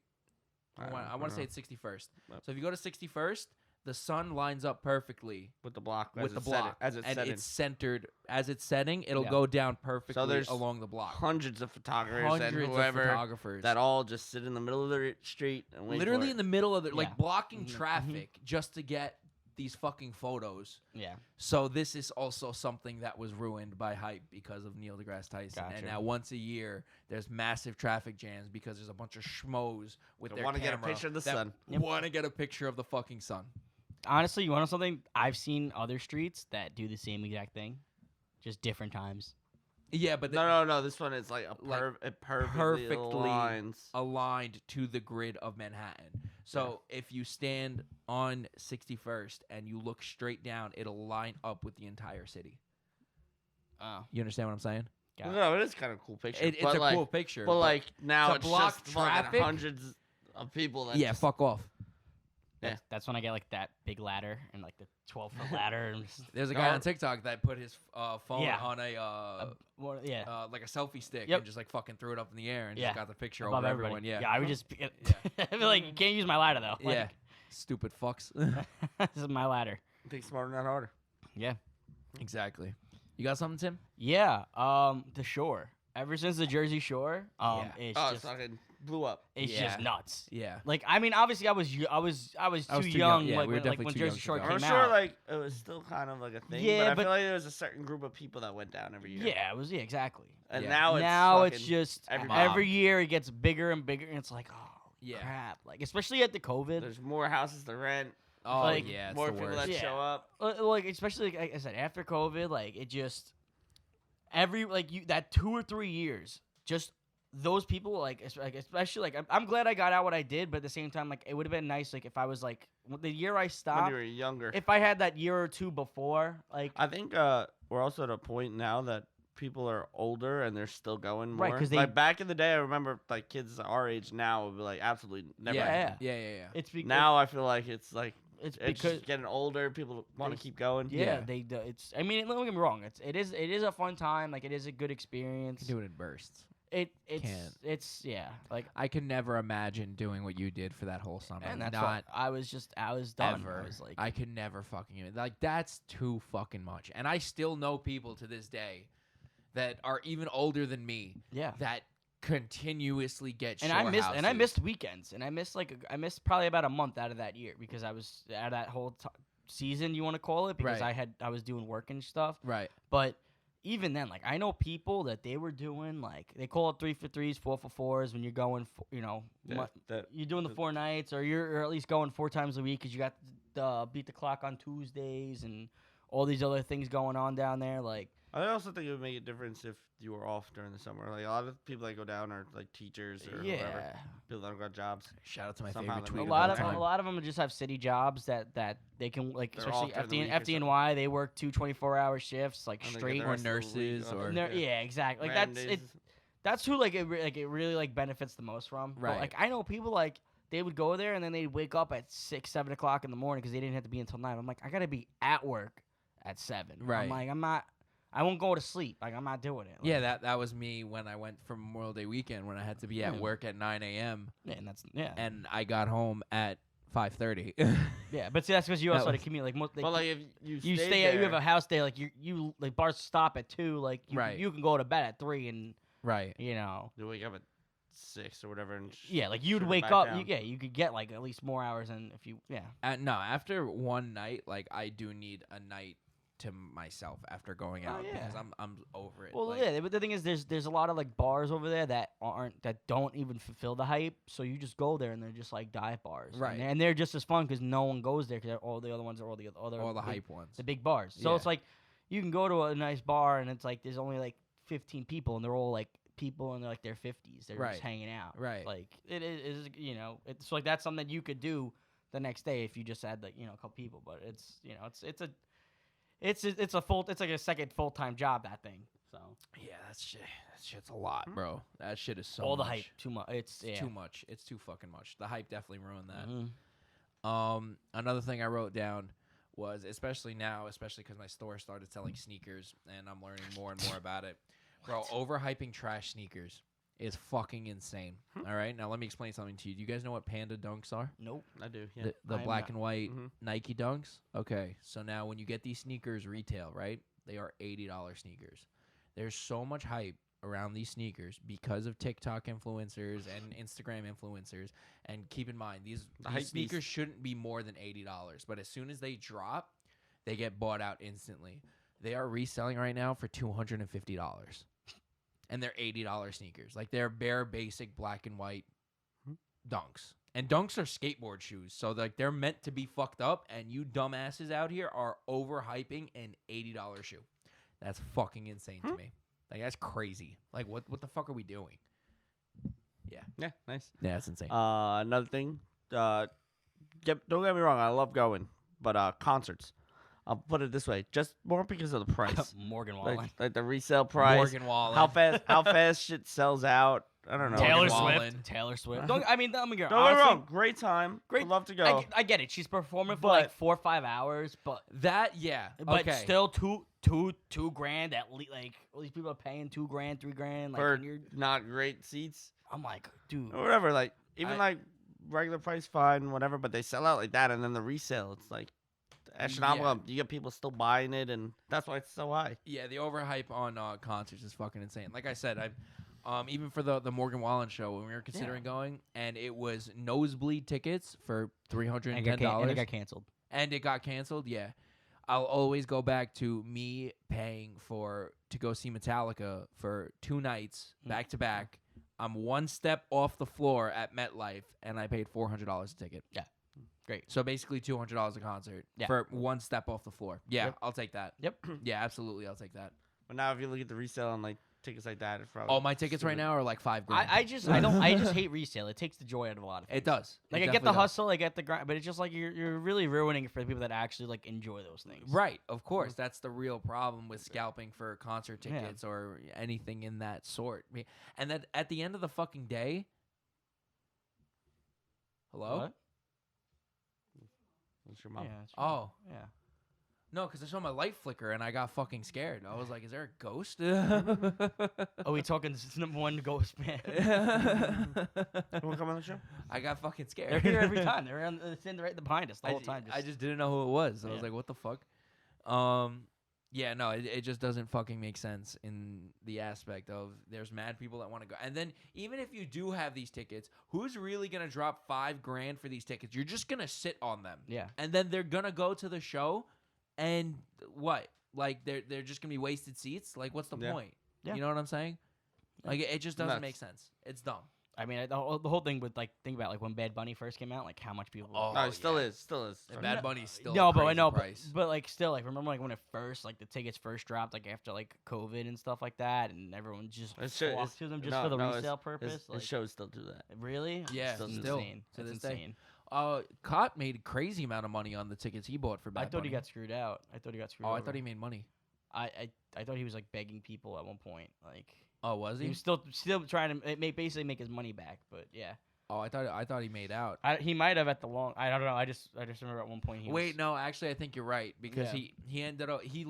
I want to say it's 61st. Yep. So if you go to 61st, the sun lines up perfectly with the block. with the block, as it's and setting. it's centered as it's setting. It'll Yeah. go down perfectly So there's along the block. Hundreds of photographers Hundreds and of whoever photographers that all just sit in the middle of the street and wait literally for in the middle of the Yeah. blocking Mhm. traffic just to get these fucking photos. Yeah. So this is also something that was ruined by hype because of Neil deGrasse Tyson. Gotcha. And now once a year, there's massive traffic jams because there's a bunch of schmoes with They their wanna camera get a picture of the that sun. Yep. Want to get a picture of the fucking sun. Honestly, you want to know something? I've seen other streets that do the same exact thing, just different times. Yeah, but No. This one is like Like, it perfectly perfectly aligns. aligned to the grid of Manhattan. So if you stand on 61st and you look straight down, it'll line up with the entire city. Oh, You understand what I'm saying? got it. No, it is kind of a cool picture. It's but a like, cool picture. But like now to it's block just fucking traffic? hundreds of people. That yeah, just, fuck off. That's when I get like that big ladder and like the 12-foot ladder. And just, There's a guy No. on TikTok that put his phone Yeah. on a yeah, like a selfie stick Yep. and just like fucking threw it up in the air and Yeah. just got the picture above over everybody. everyone. Yeah. Yeah, I would just. I feel like you can't use my ladder though. Yeah. Like, Stupid fucks. this is my ladder. think smarter, not harder. Yeah. Exactly. You got something, Tim? Yeah. The shore. Ever since the Jersey Shore, Yeah. it's Oh, just it's fucking blew up. it's Yeah. just nuts. Yeah. Like, I mean, obviously, I was too young. Yeah, like, we were when definitely too Jersey young Shore to came go. I'm sure out. like it was still kind of like a thing. Yeah, but I but- feel like there was a certain group of people that went down every year. Yeah, it was. Yeah, exactly. And Yeah. now it's it's fucking just everybody. every year it gets bigger and bigger, and it's like, oh Yeah. crap! Like, especially at the COVID. There's more houses to rent. Oh, Like, yeah. It's more the people worst. that Yeah. show up. Like especially like I said, after COVID, like it just every like you that 2 or 3 years, just those people like especially like I'm glad I got out what I did, but at the same time like it would have been nice like if I was like the year I When stopped, you were younger. if I had that year or two before, like I think we're also at a point now that people are older and they're still going more. Right, 'cause they- like back in the day, I remember like kids our age now would be like absolutely never. Yeah. Yeah. Yeah. it's because Now I feel like it's like it's it's because just getting older. People want to They- keep going. yeah, Yeah. it's I mean don't get me wrong, it is a fun time, like it is a good experience. Do it in bursts. It's Can't. yeah, like I could never imagine doing what you did for that whole summer. and that's Not what I was done. ever. I was like I could never fucking like that's too fucking much. And I still know people to this day that are even older than me yeah. that continuously get And shore I houses. missed weekends, and I missed probably about a month out of that year because I was out of that whole season, you want to call it, because Right. I was doing work and stuff. Right. But even then, like I know people that they were doing like they call it 3 for 3s, 4 for 4s when you're going, you're doing the 4 nights, or you're at least going 4 times a week because you got the beat the clock on Tuesdays and all these other things going on down there. Like I also think it would make a difference if you were off during the summer. Like a lot of people that go down are like teachers or whatever. yeah. People that don't got jobs. Shout out to my Somehow favorite they tweet make A lot of of all a time. lot of them just have city jobs that they can like, They're especially off during the week or FDNY. They work 2 24-hour shifts like And they get straight. the or rest of the week nurses off. or- Yeah, exactly. Like Random that's days. it. That's who like it really like benefits the most from. But, Right. like I know people like they would go there and then they'd wake up at 6, 7 o'clock in the morning because they didn't have to be until 9. I'm like, I gotta be at work at 7. Right. I'm like, I'm not. I won't go to sleep. Like I'm not doing it. Like, Yeah, that was me when I went for Memorial Day weekend when I had to be at Yeah. work at 9 a.m. Yeah, and that's and I got home at 5:30. yeah. But see, that's because you That also had a was- commute. Like most, But like if you you stayed stay at, you there, have a house day. Like you like bars stop at 2. Like you, Right. you can go to bed at 3 and Right. you know. you wake up at 6 or whatever. And Yeah, like you'd shoot it wake back up. down. You could get like at least more hours than if you. Yeah. No, after one night, like I do need a night to myself after going Oh, out because yeah. I'm over it. Well, like, yeah, but the thing is, there's a lot of like bars over there that don't even fulfill the hype. So you just go there and they're just like dive bars, Right. And they're just as fun because no one goes there because all the other ones are all the all the big, hype ones. the big bars. So Yeah. it's like you can go to a nice bar and it's like there's only like 15 people and they're all like people in like their 50s. They're Right. just hanging out, Right. Like it is, it's like that's something that you could do the next day if you just had like a couple people. But it's like a second full-time job, that thing. So Yeah, that shit's a lot, bro. That shit is so all the much. hype, too much. It's too much. It's too fucking much. The hype definitely ruined that. Mm-hmm. Another thing I wrote down was, especially because my store started selling sneakers and I'm learning more and more about it. Bro, overhyping trash sneakers is fucking insane. All right, now let me explain something to you. Do you guys know what Panda Dunks are? Nope. I do. Yeah. The black and white Mhm. Nike Dunks? Okay, so now when you get these sneakers retail, right, they are $80 sneakers. There's so much hype around these sneakers because of TikTok influencers and Instagram influencers. And keep in mind, these sneakers shouldn't be more than $80. But as soon as they drop, they get bought out instantly. They are reselling right now for $250. And they're $80 sneakers. Like, they're bare basic black and white Dunks. And Dunks are skateboard shoes. So, like, they're meant to be fucked up. And you dumbasses out here are overhyping an $80 shoe. That's fucking insane to me. Like, that's crazy. Like, what the fuck are we doing? Yeah. Yeah. Nice. Yeah, that's insane. Another thing. Don't get me wrong. I love going, but concerts. I'll put it this way: just more because of the price. Morgan Wallen. like the resale price. Morgan Wallen. How fast shit sells out. I don't know. Taylor Morgan Swift. Wallen. Taylor Swift. Don't get me Don't get me wrong. Great time. Great. Would love to go. I get it. She's performing for But- like 4 or 5 hours, but Yeah. but Okay. still two grand at least. Like all these people are paying $2 grand, $3 grand. Like for and you're, not great seats I'm like, dude. or whatever. Like even like regular price, fine, whatever. But they sell out like that, and then the resale, it's like astronomical. You get people still buying it, and that's why it's so high. Yeah, the overhype on concerts is fucking insane. Like I said, I've even for the Morgan Wallen show when we were considering going, and it was nosebleed tickets for $310. And it got canceled. And it got canceled. Yeah, I'll always go back to me paying to go see Metallica for 2 nights back to back. I'm one step off the floor at MetLife, and I paid $400 a ticket. Yeah. Great. So basically $200 a concert Yeah. for one step off the floor. Yeah, Yep. I'll take that. Yep. Yeah, absolutely, I'll take that. But now if you look at the resale on like tickets like that, it's probably Oh, my tickets right now are like $5 grand. I just hate resale. It takes the joy out of a lot of things. It does. Like It I get the definitely does. hustle, I get the grind, but it's just like you're really ruining it for the people that actually like enjoy those things. Right, of course. That's the real problem with scalping for concert tickets or anything in that sort. And that at the end of the fucking day. Hello? What? That's your mom. Yeah. that's Oh. Yeah. No, because I saw my light flicker and I got fucking scared. I was like, is there a ghost? Oh, we talking number one ghost man. You want to come on the show? I got fucking scared. They're here every time. They're sitting right behind us the whole time. I just didn't know who it was. I was Yeah. like, what the fuck? Yeah, no, it just doesn't fucking make sense in the aspect of there's mad people that want to go. And then even if you do have these tickets, who's really going to drop $5 grand for these tickets? You're just going to sit on them. Yeah. And then they're going to go to the show and what? Like they're just going to be wasted seats? Like what's the point? Yeah. You know what I'm saying? Like it just doesn't make sense. It's dumb. I mean, the whole thing with like think about like when Bad Bunny first came out, like how much people. Oh, No, it still yeah. is. Still is. And Bad Bunny's still No, a but I crazy know, price. but like still, like remember like when it first like the tickets first dropped like after like COVID and stuff like that, and everyone just flocked to them just for the resale purpose. His shows still do that. Really? Yeah, That's still insane. to That's this day. insane. Cott made a crazy amount of money on the tickets he bought for Bad I thought Bunny. he got screwed out. I thought he got screwed. Oh, I over. thought he made money. I thought he was like begging people at one point. Like Oh, was he he? was still trying to basically make his money back. But yeah, Oh, I thought he made out. he might have at the long. I don't know. I just remember at one point he Wait, was, no, actually, I think you're right because Yeah. he ended up he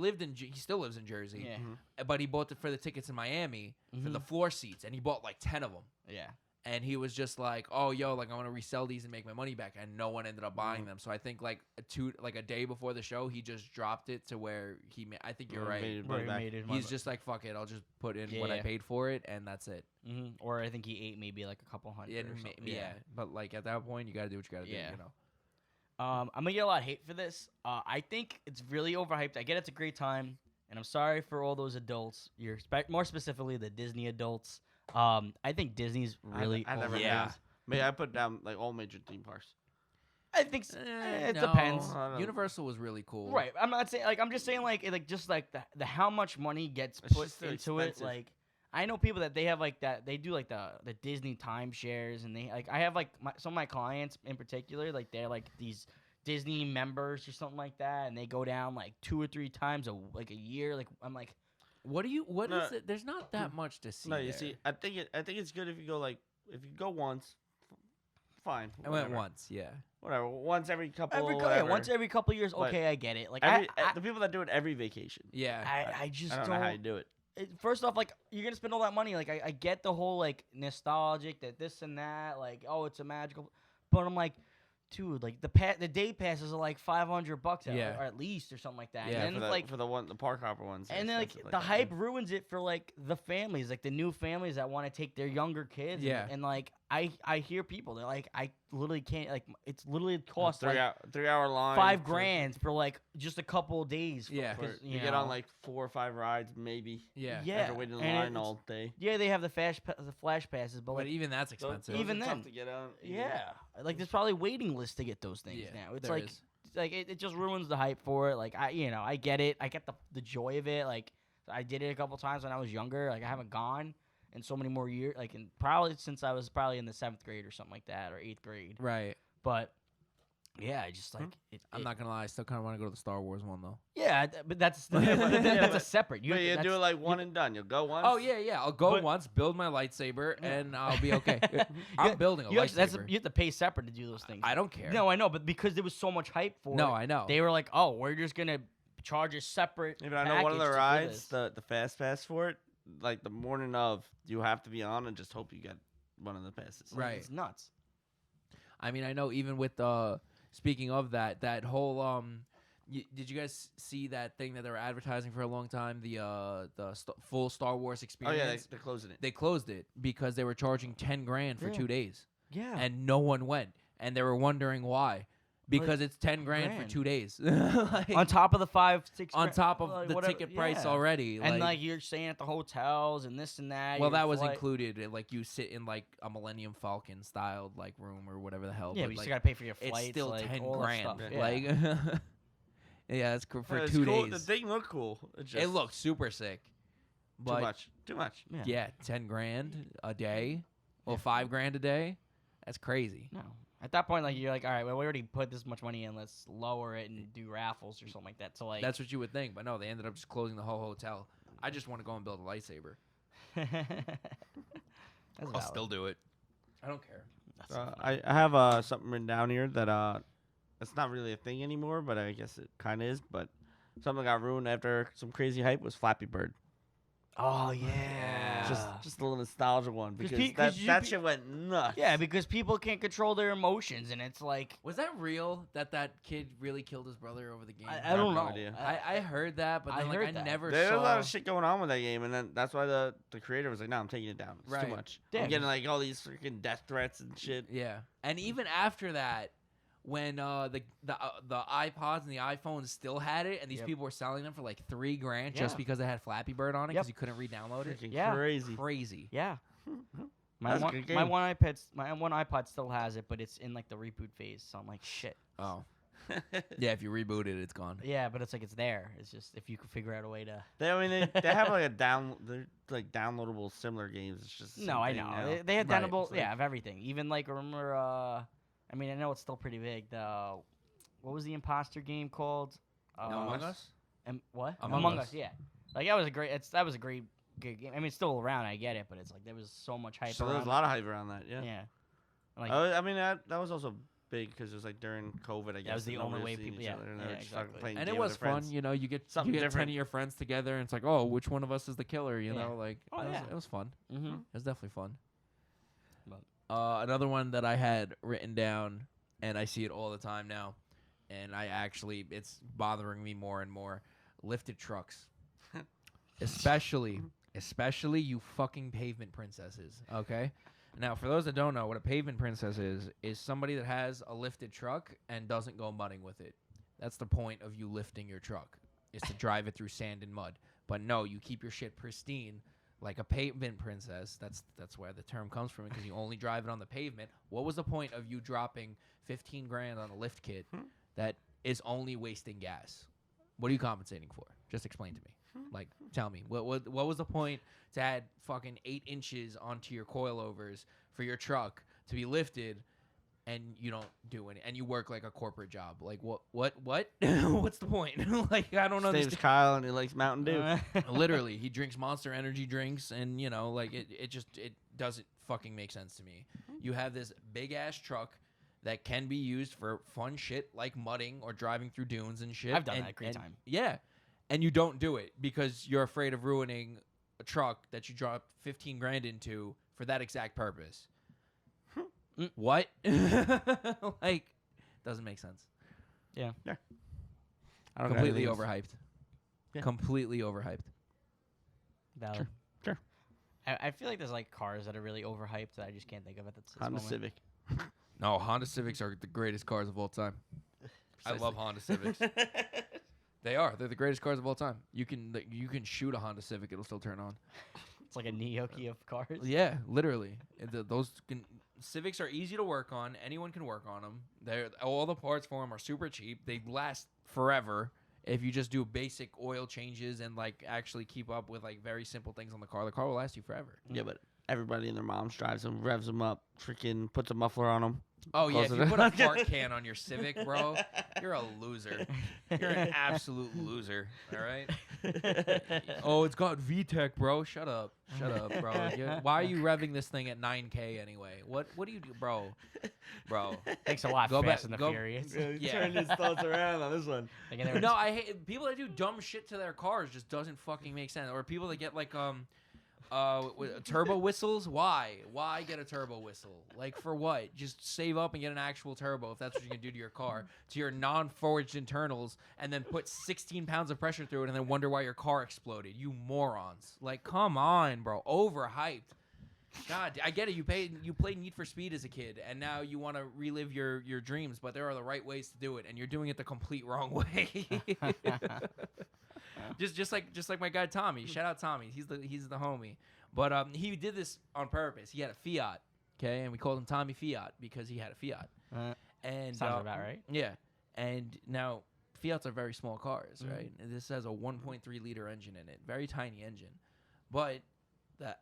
still lives in Jersey, Yeah. but he bought it for the tickets in Miami for the Mhm. floor seats, and he bought like 10 of them. Yeah. And he was just like, "Oh, yo, like I want to resell these and make my money back," and no one ended up buying them. So I think like a day before the show, he just dropped it to where I think you're right. Where he made his money He's back. just like, "Fuck it, I'll just put in what I Yeah. paid for it, and that's it." Or I think he ate maybe like a couple hundred. Yeah, or something. yeah. But like at that point, you gotta do what you gotta Yeah. do. You know. I'm gonna get a lot of hate for this. I think it's really overhyped. I get it's a great time, and I'm sorry for all those adults. More specifically the Disney adults. I think Disney's really. I never. Yeah. Maybe I put down like all major theme parks. I think it depends. Universal was really cool. Right. I'm not saying like I'm just saying like just like the how much money gets It's put just so into it. expensive. Like I know people that they have like that they do like the Disney timeshares, and they like I have like some of my clients in particular, like they're like these Disney members or something like that, and they go down like 2 or 3 times a year. Like I'm like, What No. is it? There's not that much to see. No, you there. see, I think it's good if you go if you go once, fine. I went whatever. once, yeah. Whatever. Once every couple. Once every couple years. But Okay, I get it. Like the people that do it every vacation. Yeah. I just I don't know how you do it. First off, like you're gonna spend all that money. Like I get the whole like nostalgic that this and that. Like it's a magical, but I'm like, dude, like the day passes are like $500 Yeah. or at least or something like that. Yeah, and then it's for the park hopper ones. and then like the that. hype ruins it for like the families, like the new families that want to take their younger kids. Yeah. And like I hear people they're like I literally can't like it's literally cost three like hour line. $5,000 for like just just a couple of days. Yeah. You get on like 4 or 5 rides maybe. Yeah. Yeah. After waiting in and line it's- all day. Yeah, they have the flash passes, but But like even that's Those expensive. even are then. tough to get on. yeah, like there's probably waiting lists to get those things Yeah, now. It's there like is. like it just ruins the hype for it. Like I get it. I get the joy of it. Like I did it a couple times when I was younger. Like I haven't gone in so many more years. Like probably since I was probably in the 7th grade or something like that or 8th grade. Right. But yeah, I just like I'm not gonna lie, I still kind of want to go to the Star Wars one though. Yeah, but that's but- that's a separate. But you do it like one and done. You'll go once. Oh yeah. I'll go But- once, build my lightsaber, Yeah. and I'll be okay. I'm building a you actually, lightsaber. you have to pay separate to do those things. I don't care. No, I know, but because there was so much hype for No, it, I know. they were like, "Oh, we're just gonna charge a separate." Even I know one of the package for rides, this. the fast pass for it, like the morning of, you have to be on and just hope you get one of the passes. Right. It's nuts. I mean, I know even with speaking of that whole did you guys see that thing that they were advertising for a long time? The full Star Wars Oh experience. yeah, they're closing it. They closed it because they were charging $10,000 for Yeah. 2 days, Yeah. and no one went, and they were wondering why. Because it's $10,000 for grand. 2 days. Like, On top of the 5-6. on top of like, the whatever- ticket price yeah. already. And like you're staying at the hotels and this and that. well, your that was flight- included. Like you sit in like a Millennium Falcon styled like room or whatever the hell. Yeah, but but, you like, still gotta pay for your it's flights. still like, all that $10,000. stuff. Yeah. Like, yeah, it's for It's 2 cool. days. The thing looked cool. It looked super sick. But too much. yeah, $10,000 a day, well, $5,000 a day. That's crazy. No. At that point, like you're like, all right, well, we already put this much money in. Let's lower it and do raffles or something like that. So like, That's what you would think, but no, they ended up just closing the whole hotel. I just want to go and build a lightsaber. that's I'll valid. still do it. I don't care. That's so I have something written down here that it's not really a thing anymore, but I guess it kind of is. But something that got ruined after some crazy hype was Flappy Bird. Oh yeah. Just a little nostalgia one because Cause that shit went nuts. Yeah, because people can't control their emotions, and it's like Was that real that kid really killed his brother over the game? I don't no know. idea. I heard that, but I then, like, heard I that. never There saw. was a lot of shit going on with that game, and then that's why the creator was like, "No, I'm taking it down. It's Right. too much. Yeah. I'm getting like all these freaking death threats and shit." Yeah, and even after that, when the iPods and the iPhones still had it, and these Yep. people were selling them for like $3,000 just Yeah. because it had Flappy Bird on it because Yep. you couldn't re-download it. Freaking Yeah. crazy. Crazy. yeah. That's a good game. My one iPod still has it, but it's in like the reboot phase. So I'm like, shit. Oh, yeah. If you reboot it, it's gone. Yeah, but it's like it's there. It's just if you could figure out a way to. they have like they're like downloadable similar games. It's just the No, same I thing know. now. They have Right. downloadable, It's like- yeah, of everything. Even like remember, I mean, I know it's still pretty big. What was the imposter game called? Among Us. What? Among Us. Us. Yeah. Like that was a great good game. I mean, it's still around. I get it, but it's like there was so much hype. So there was around a lot of hype around that. Yeah. it. Yeah. Like, I mean that was also big because it was like during COVID. I guess was the and only nobody way was seeing people- each yeah, other, and they yeah, were just fucking exactly. playing And it game with was their fun, friends. you know. You get Something 10 different. of your friends together, and it's like, oh, which one of us is the killer? You Yeah. know, like Oh, it, was, yeah. it was fun. mm-hmm. It was definitely fun. But- Another one that I had written down, and I see it all the time now, and it's bothering me more and more. Lifted trucks, especially you fucking pavement princesses. Okay, now for those that don't know, what a pavement princess is somebody that has a lifted truck and doesn't go mudding with it. That's the point of you lifting your truck, is to drive it through sand and mud. But no, you keep your shit pristine. Like a pavement princess, that's where the term comes from, because you only drive it on the pavement. What was the point of you dropping $15,000 on a lift kit that is only wasting gas? What are you compensating for? Just explain to me. Like, tell me, what was the point to add fucking 8 inches onto your coilovers for your truck to be lifted and you don't do any, and you work like a corporate job. Like what? What's the point? Like I don't His name's understand. Kyle, and he likes Mountain Dew. Literally, he drinks Monster Energy drinks, and like it doesn't fucking make sense to me. You have this big ass truck that can be used for fun shit like mudding or driving through dunes and shit. I've done that. Great time. Yeah, and you don't do it because you're afraid of ruining a truck that you dropped 15 grand into for that exact purpose. What? Like, doesn't make sense. Yeah. I don't got Completely anything else. overhyped. Yeah. Completely overhyped. Valid. Sure. I feel like there's like cars that are really overhyped that I just can't think of at this Honda moment. Civic. No, Honda Civics are the greatest cars of all time. I love Honda Civics. They are. They're the greatest cars of all time. You can shoot a Honda Civic, it'll still turn on. It's like a Gnocchi of cars. Yeah, literally. Civics are easy to work on. Anyone can work on them. All the parts for them are super cheap. They last forever if you just do basic oil changes and like actually keep up with like very simple things on the car. The car will last you forever. Yeah, but everybody and their moms drives them, revs them up, freaking puts a muffler on them. Oh yeah, if Close you it put a up. fart can on your Civic, bro, you're a loser. You're an absolute loser. All right. Oh, it's got VTEC, bro. Shut up, bro. Why are you revving this thing at 9K anyway? What do you do, bro? Takes a lot Go Fast back- and the go- Furious. Yeah. Turn his thoughts around on this one. No, I hate people that do dumb shit to their cars. Just doesn't fucking make sense. Or people that get like turbo whistles. Why get a turbo whistle? Like for what? Just save up and get an actual turbo if that's what you can do to your car, to your non-forged internals, and then put 16 pounds of pressure through it and then wonder why your car exploded. You morons. Like come on, bro. Overhyped. God, I get it. You played Need for Speed as a kid, and now you want to relive your dreams, but there are the right ways to do it, and you're doing it the complete wrong way. just like my guy Tommy. Shout out Tommy. He's the homie. But he did this on purpose. He had a Fiat, okay, and we called him Tommy Fiat because he had a Fiat. And Sounds about right. Yeah, and now Fiats are very small cars, right? And this has a 1.3 liter engine in it, very tiny engine, but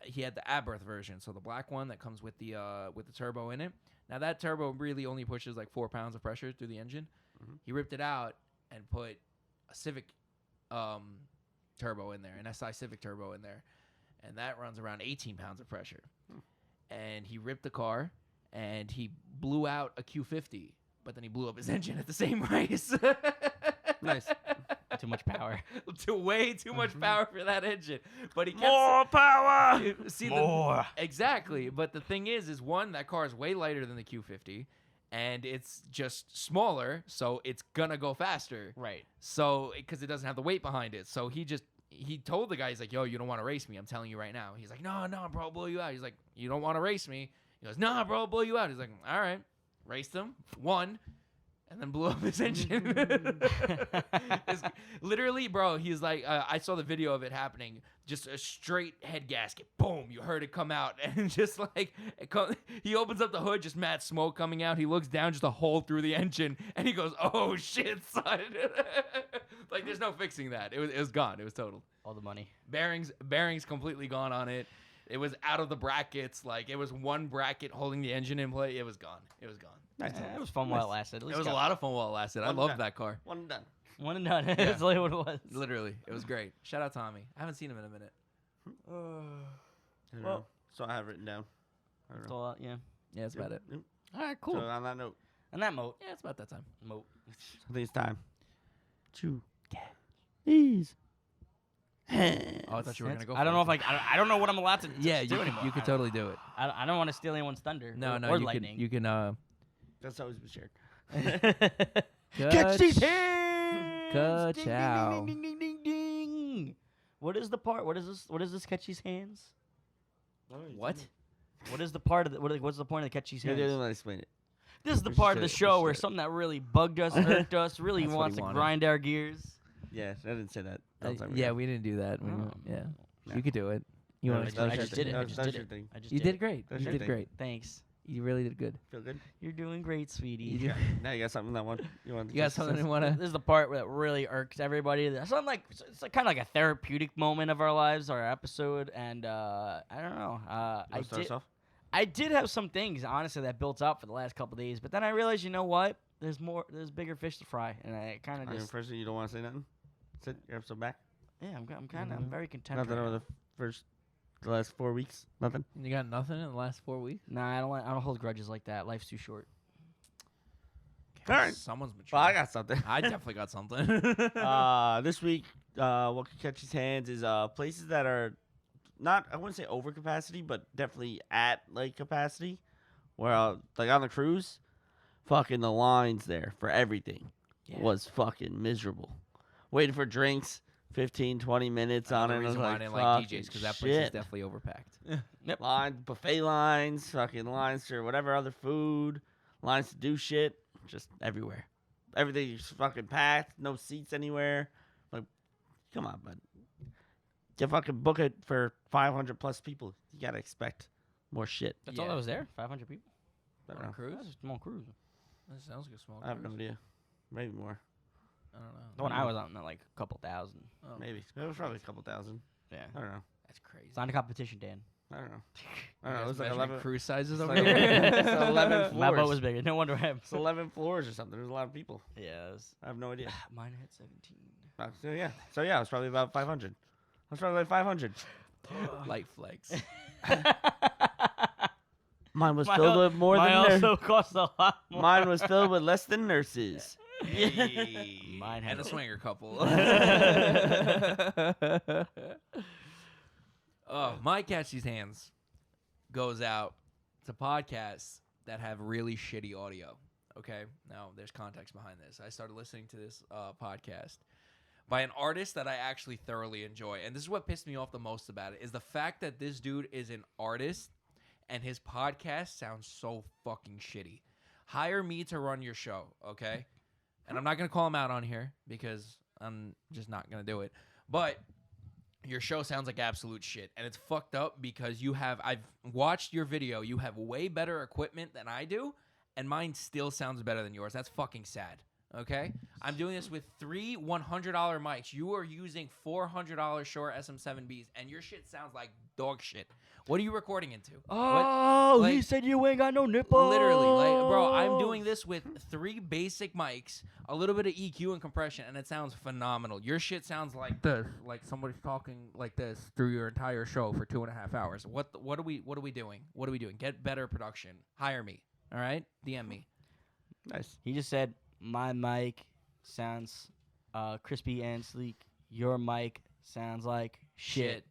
he had the Aberth version, so the black one that comes with the turbo in it. Now that turbo really only pushes like 4 pounds of pressure through the engine. He ripped it out and put a Civic turbo in there, an SI Civic turbo in there, and that runs around 18 pounds of pressure. And he ripped the car and he blew out a Q50, but then he blew up his engine at the same race. Nice. Too much power. Way too much power for that engine. But he kept More power. See, More. Exactly. But the thing is one, that car is way lighter than the Q50, and it's just smaller, so it's gonna go faster. Right. So, because it doesn't have the weight behind it. So he told the guy, he's like, yo, you don't want to race me. I'm telling you right now. He's like, no, bro, I'll blow you out. He's like, you don't want to race me. He goes, nah, bro, I'll blow you out. He's like, all right. Raced him, won, and then blew up his engine. Literally, bro, he's like, I saw the video of it happening. Just a straight head gasket. Boom. You heard it come out. And just like, he opens up the hood, just mad smoke coming out. He looks down, just a hole through the engine. And he goes, oh, shit, son. Like, there's no fixing that. It was gone. It was totaled. All the money. Bearings completely gone on it. It was out of the brackets. Like, it was one bracket holding the engine in play. It was gone. Nice. It was fun while it lasted. At It least was a lot of fun while it lasted. I One loved done. that car. One and done. One and done. That's literally what it was. Literally. It was great. Shout out Tommy. I haven't seen him in a minute. I don't Well- know. So I have written down. I don't That's know. all, yeah. Yeah, that's about it. Yep. All right, cool. So on that note, And that moat. Yeah, it's about that time. Moat. I think it's time to get these. Oh, I thought you were going to go I don't for know it. if I don't know what I'm allowed to Yeah, do you anymore. could totally do it. I don't want to steal anyone's thunder. No, or you lightning. can That's always been shared. Catch these Ka- hands! Ka-chow. Ding, ding, ding, ding, ding, ding. What is the part? What is this? What is this? Catch these hands. What? What is the part of the? What's the point of the catch these You're hands? the only one to explain it. This is the We part of the should- we show where should. something that really bugged us, irked us, really That's what wants he to wanted. grind our gears. Yeah, I didn't say that. That was time Yeah, ago. we didn't do that. Oh. Yeah. No. You could do it. You No, want that to was I your just thing. did it. That I was- just that was did your it. thing. I just You did did it. great. That's You your did thing. great. Thanks. You really did good. Feel good? You're doing great, sweetie. You Yeah. Now you got something that one. You want? You got something you want to? This is the part that really irks everybody. Something like it's like kind of like a therapeutic moment of our lives, our episode, and I don't know. I Start us did. off? I did have some things, honestly, that built up for the last couple of days, but then I realized, you know what? There's bigger fish to fry, and I kind of just. First, you don't want to say nothing. Sit your episode back. Yeah, I'm very content. Nothing right over the last 4 weeks. Nothing. You got nothing in the last 4 weeks? Nah, I don't hold grudges like that. Life's too short. All right. Someone's mature. Well, I got something. I definitely got something. This week, what could catch his hands is places that are not, I wouldn't say over capacity, but definitely at like capacity. Where like on the cruise, fucking the lines there for everything was fucking miserable. Waiting for drinks, 15, 20 minutes on it. The reason why I didn't like DJs because that place is definitely overpacked. Yep. Lines, buffet lines, fucking lines for whatever other food, lines to do shit, just everywhere. Everything's fucking packed, no seats anywhere. Like, come on, bud. You fucking book it for 500 plus people. You gotta expect more shit. That's all that was there? 500 people? I don't On a know. cruise? That's a small cruise. That sounds like a small I have no cruise. idea. Maybe more. I don't know. The one I was on, like a couple thousand. Oh, Maybe. It was probably a couple thousand. Yeah. I don't know. That's crazy. It's not a competition, Dan. I don't know. I You don't know. It guys was like measuring 11 cruise sizes it's over like- here. it's 11 floors. My boat was bigger. No wonder I have. It's 11 floors or something. There's a lot of people. Yeah, it was, I have no idea. mine had 17. So yeah, it was probably about 500. I was probably like 500. Light flex. Mine was Mine filled al- with more Mine than nurses. also cost a lot more. Mine was filled with less than nurses. Mine had And a swinger couple. Oh, my Catch These Hands goes out to podcasts that have really shitty audio. Okay? Now, there's context behind this. I started listening to this podcast by an artist that I actually thoroughly enjoy. And this is what pissed me off the most about it, is the fact that this dude is an artist and his podcast sounds so fucking shitty. Hire me to run your show, okay? And I'm not going to call him out on here because I'm just not going to do it. But your show sounds like absolute shit. And it's fucked up because I've watched your video. You have way better equipment than I do. And mine still sounds better than yours. That's fucking sad. Okay? I'm doing this with 3 $100 mics. You are using $400 Shure SM7Bs. And your shit sounds like dog shit. What are you recording into? Oh, Like- he said you ain't got no nipple. Literally, like, bro, I'm doing this with 3 basic mics, a little bit of EQ and compression, and it sounds phenomenal. Your shit sounds like this, like somebody's talking like this through your entire show for 2.5 hours. What are we doing? What are we doing? Get better production. Hire me. All right, DM me. Nice. He just said my mic sounds crispy and sleek. Your mic sounds like shit.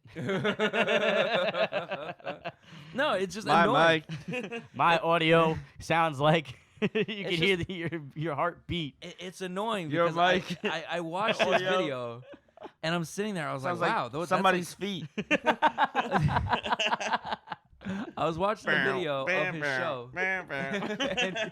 No, it's just My annoying. mic. My audio sounds like you can It's hear your heartbeat. It's annoying Your because mic. I watched this Audio. video, and I'm sitting there. I was Sounds like, like wow, that's somebody's feet. I was watching the video of his show. Bam, bam. And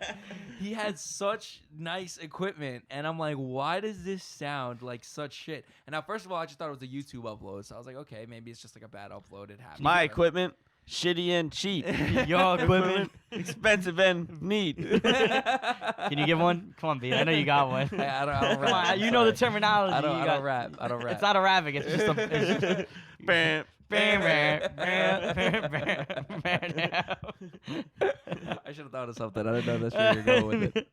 he had such nice equipment, and I'm like, why does this sound like such shit? And now, first of all, I just thought it was a YouTube upload, so I was like, okay, maybe it's just like a bad upload. It happened. My equipment, shitty and cheap. Your equipment. Expensive and neat. Can you give one? Come on, B. I know you got one. I don't Come rap. on, I'm you know the sorry. terminology. I you don't got- rap. I don't rap. It's not a rapping. It's just a. It's just, Bam. bam, bam, bam, bam, bam, bam. I should have thought of something. I didn't know that's where you're going with it.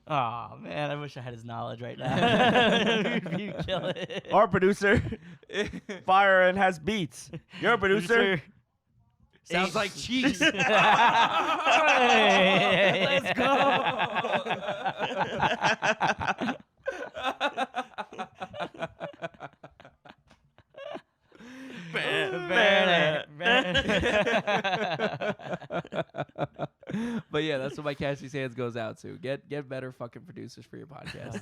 Oh man, I wish I had his knowledge right now. You kill it. Our producer, fire and has beats. Your producer, Sounds like cheese. Let's But yeah, that's what my Catch These Hands goes out to. Get better fucking producers for your podcast.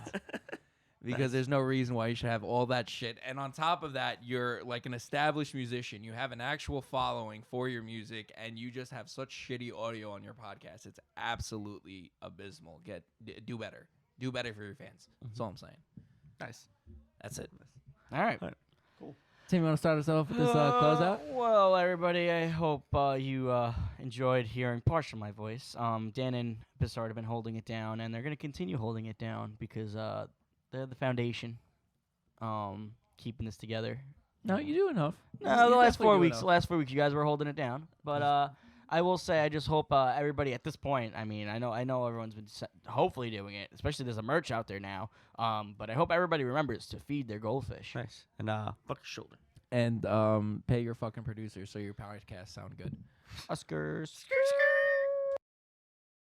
Because there's no reason why you should have all that shit. And on top of that, you're like an established musician. You have an actual following for your music, and you just have such shitty audio on your podcast. It's absolutely abysmal. Do better. Do better for your fans. That's all I'm saying. nice. That's it. All right. Tim, you want to start us off with this closeout? Well, everybody, I hope you enjoyed hearing parts of my voice. Dan and Bissard have been holding it down, and they're going to continue holding it down because they're the foundation, keeping this together. No, you do enough. No, the You last definitely 4 do weeks. enough. The last 4 weeks, you guys were holding it down. But I will say, I just hope everybody at this point. I mean, I know everyone's been hopefully doing it. Especially there's a merch out there now. But I hope everybody remembers to feed their goldfish. Nice. And fuck your shoulder. And pay your fucking producers so your podcasts sound good. Oscars. Skirt, skirt.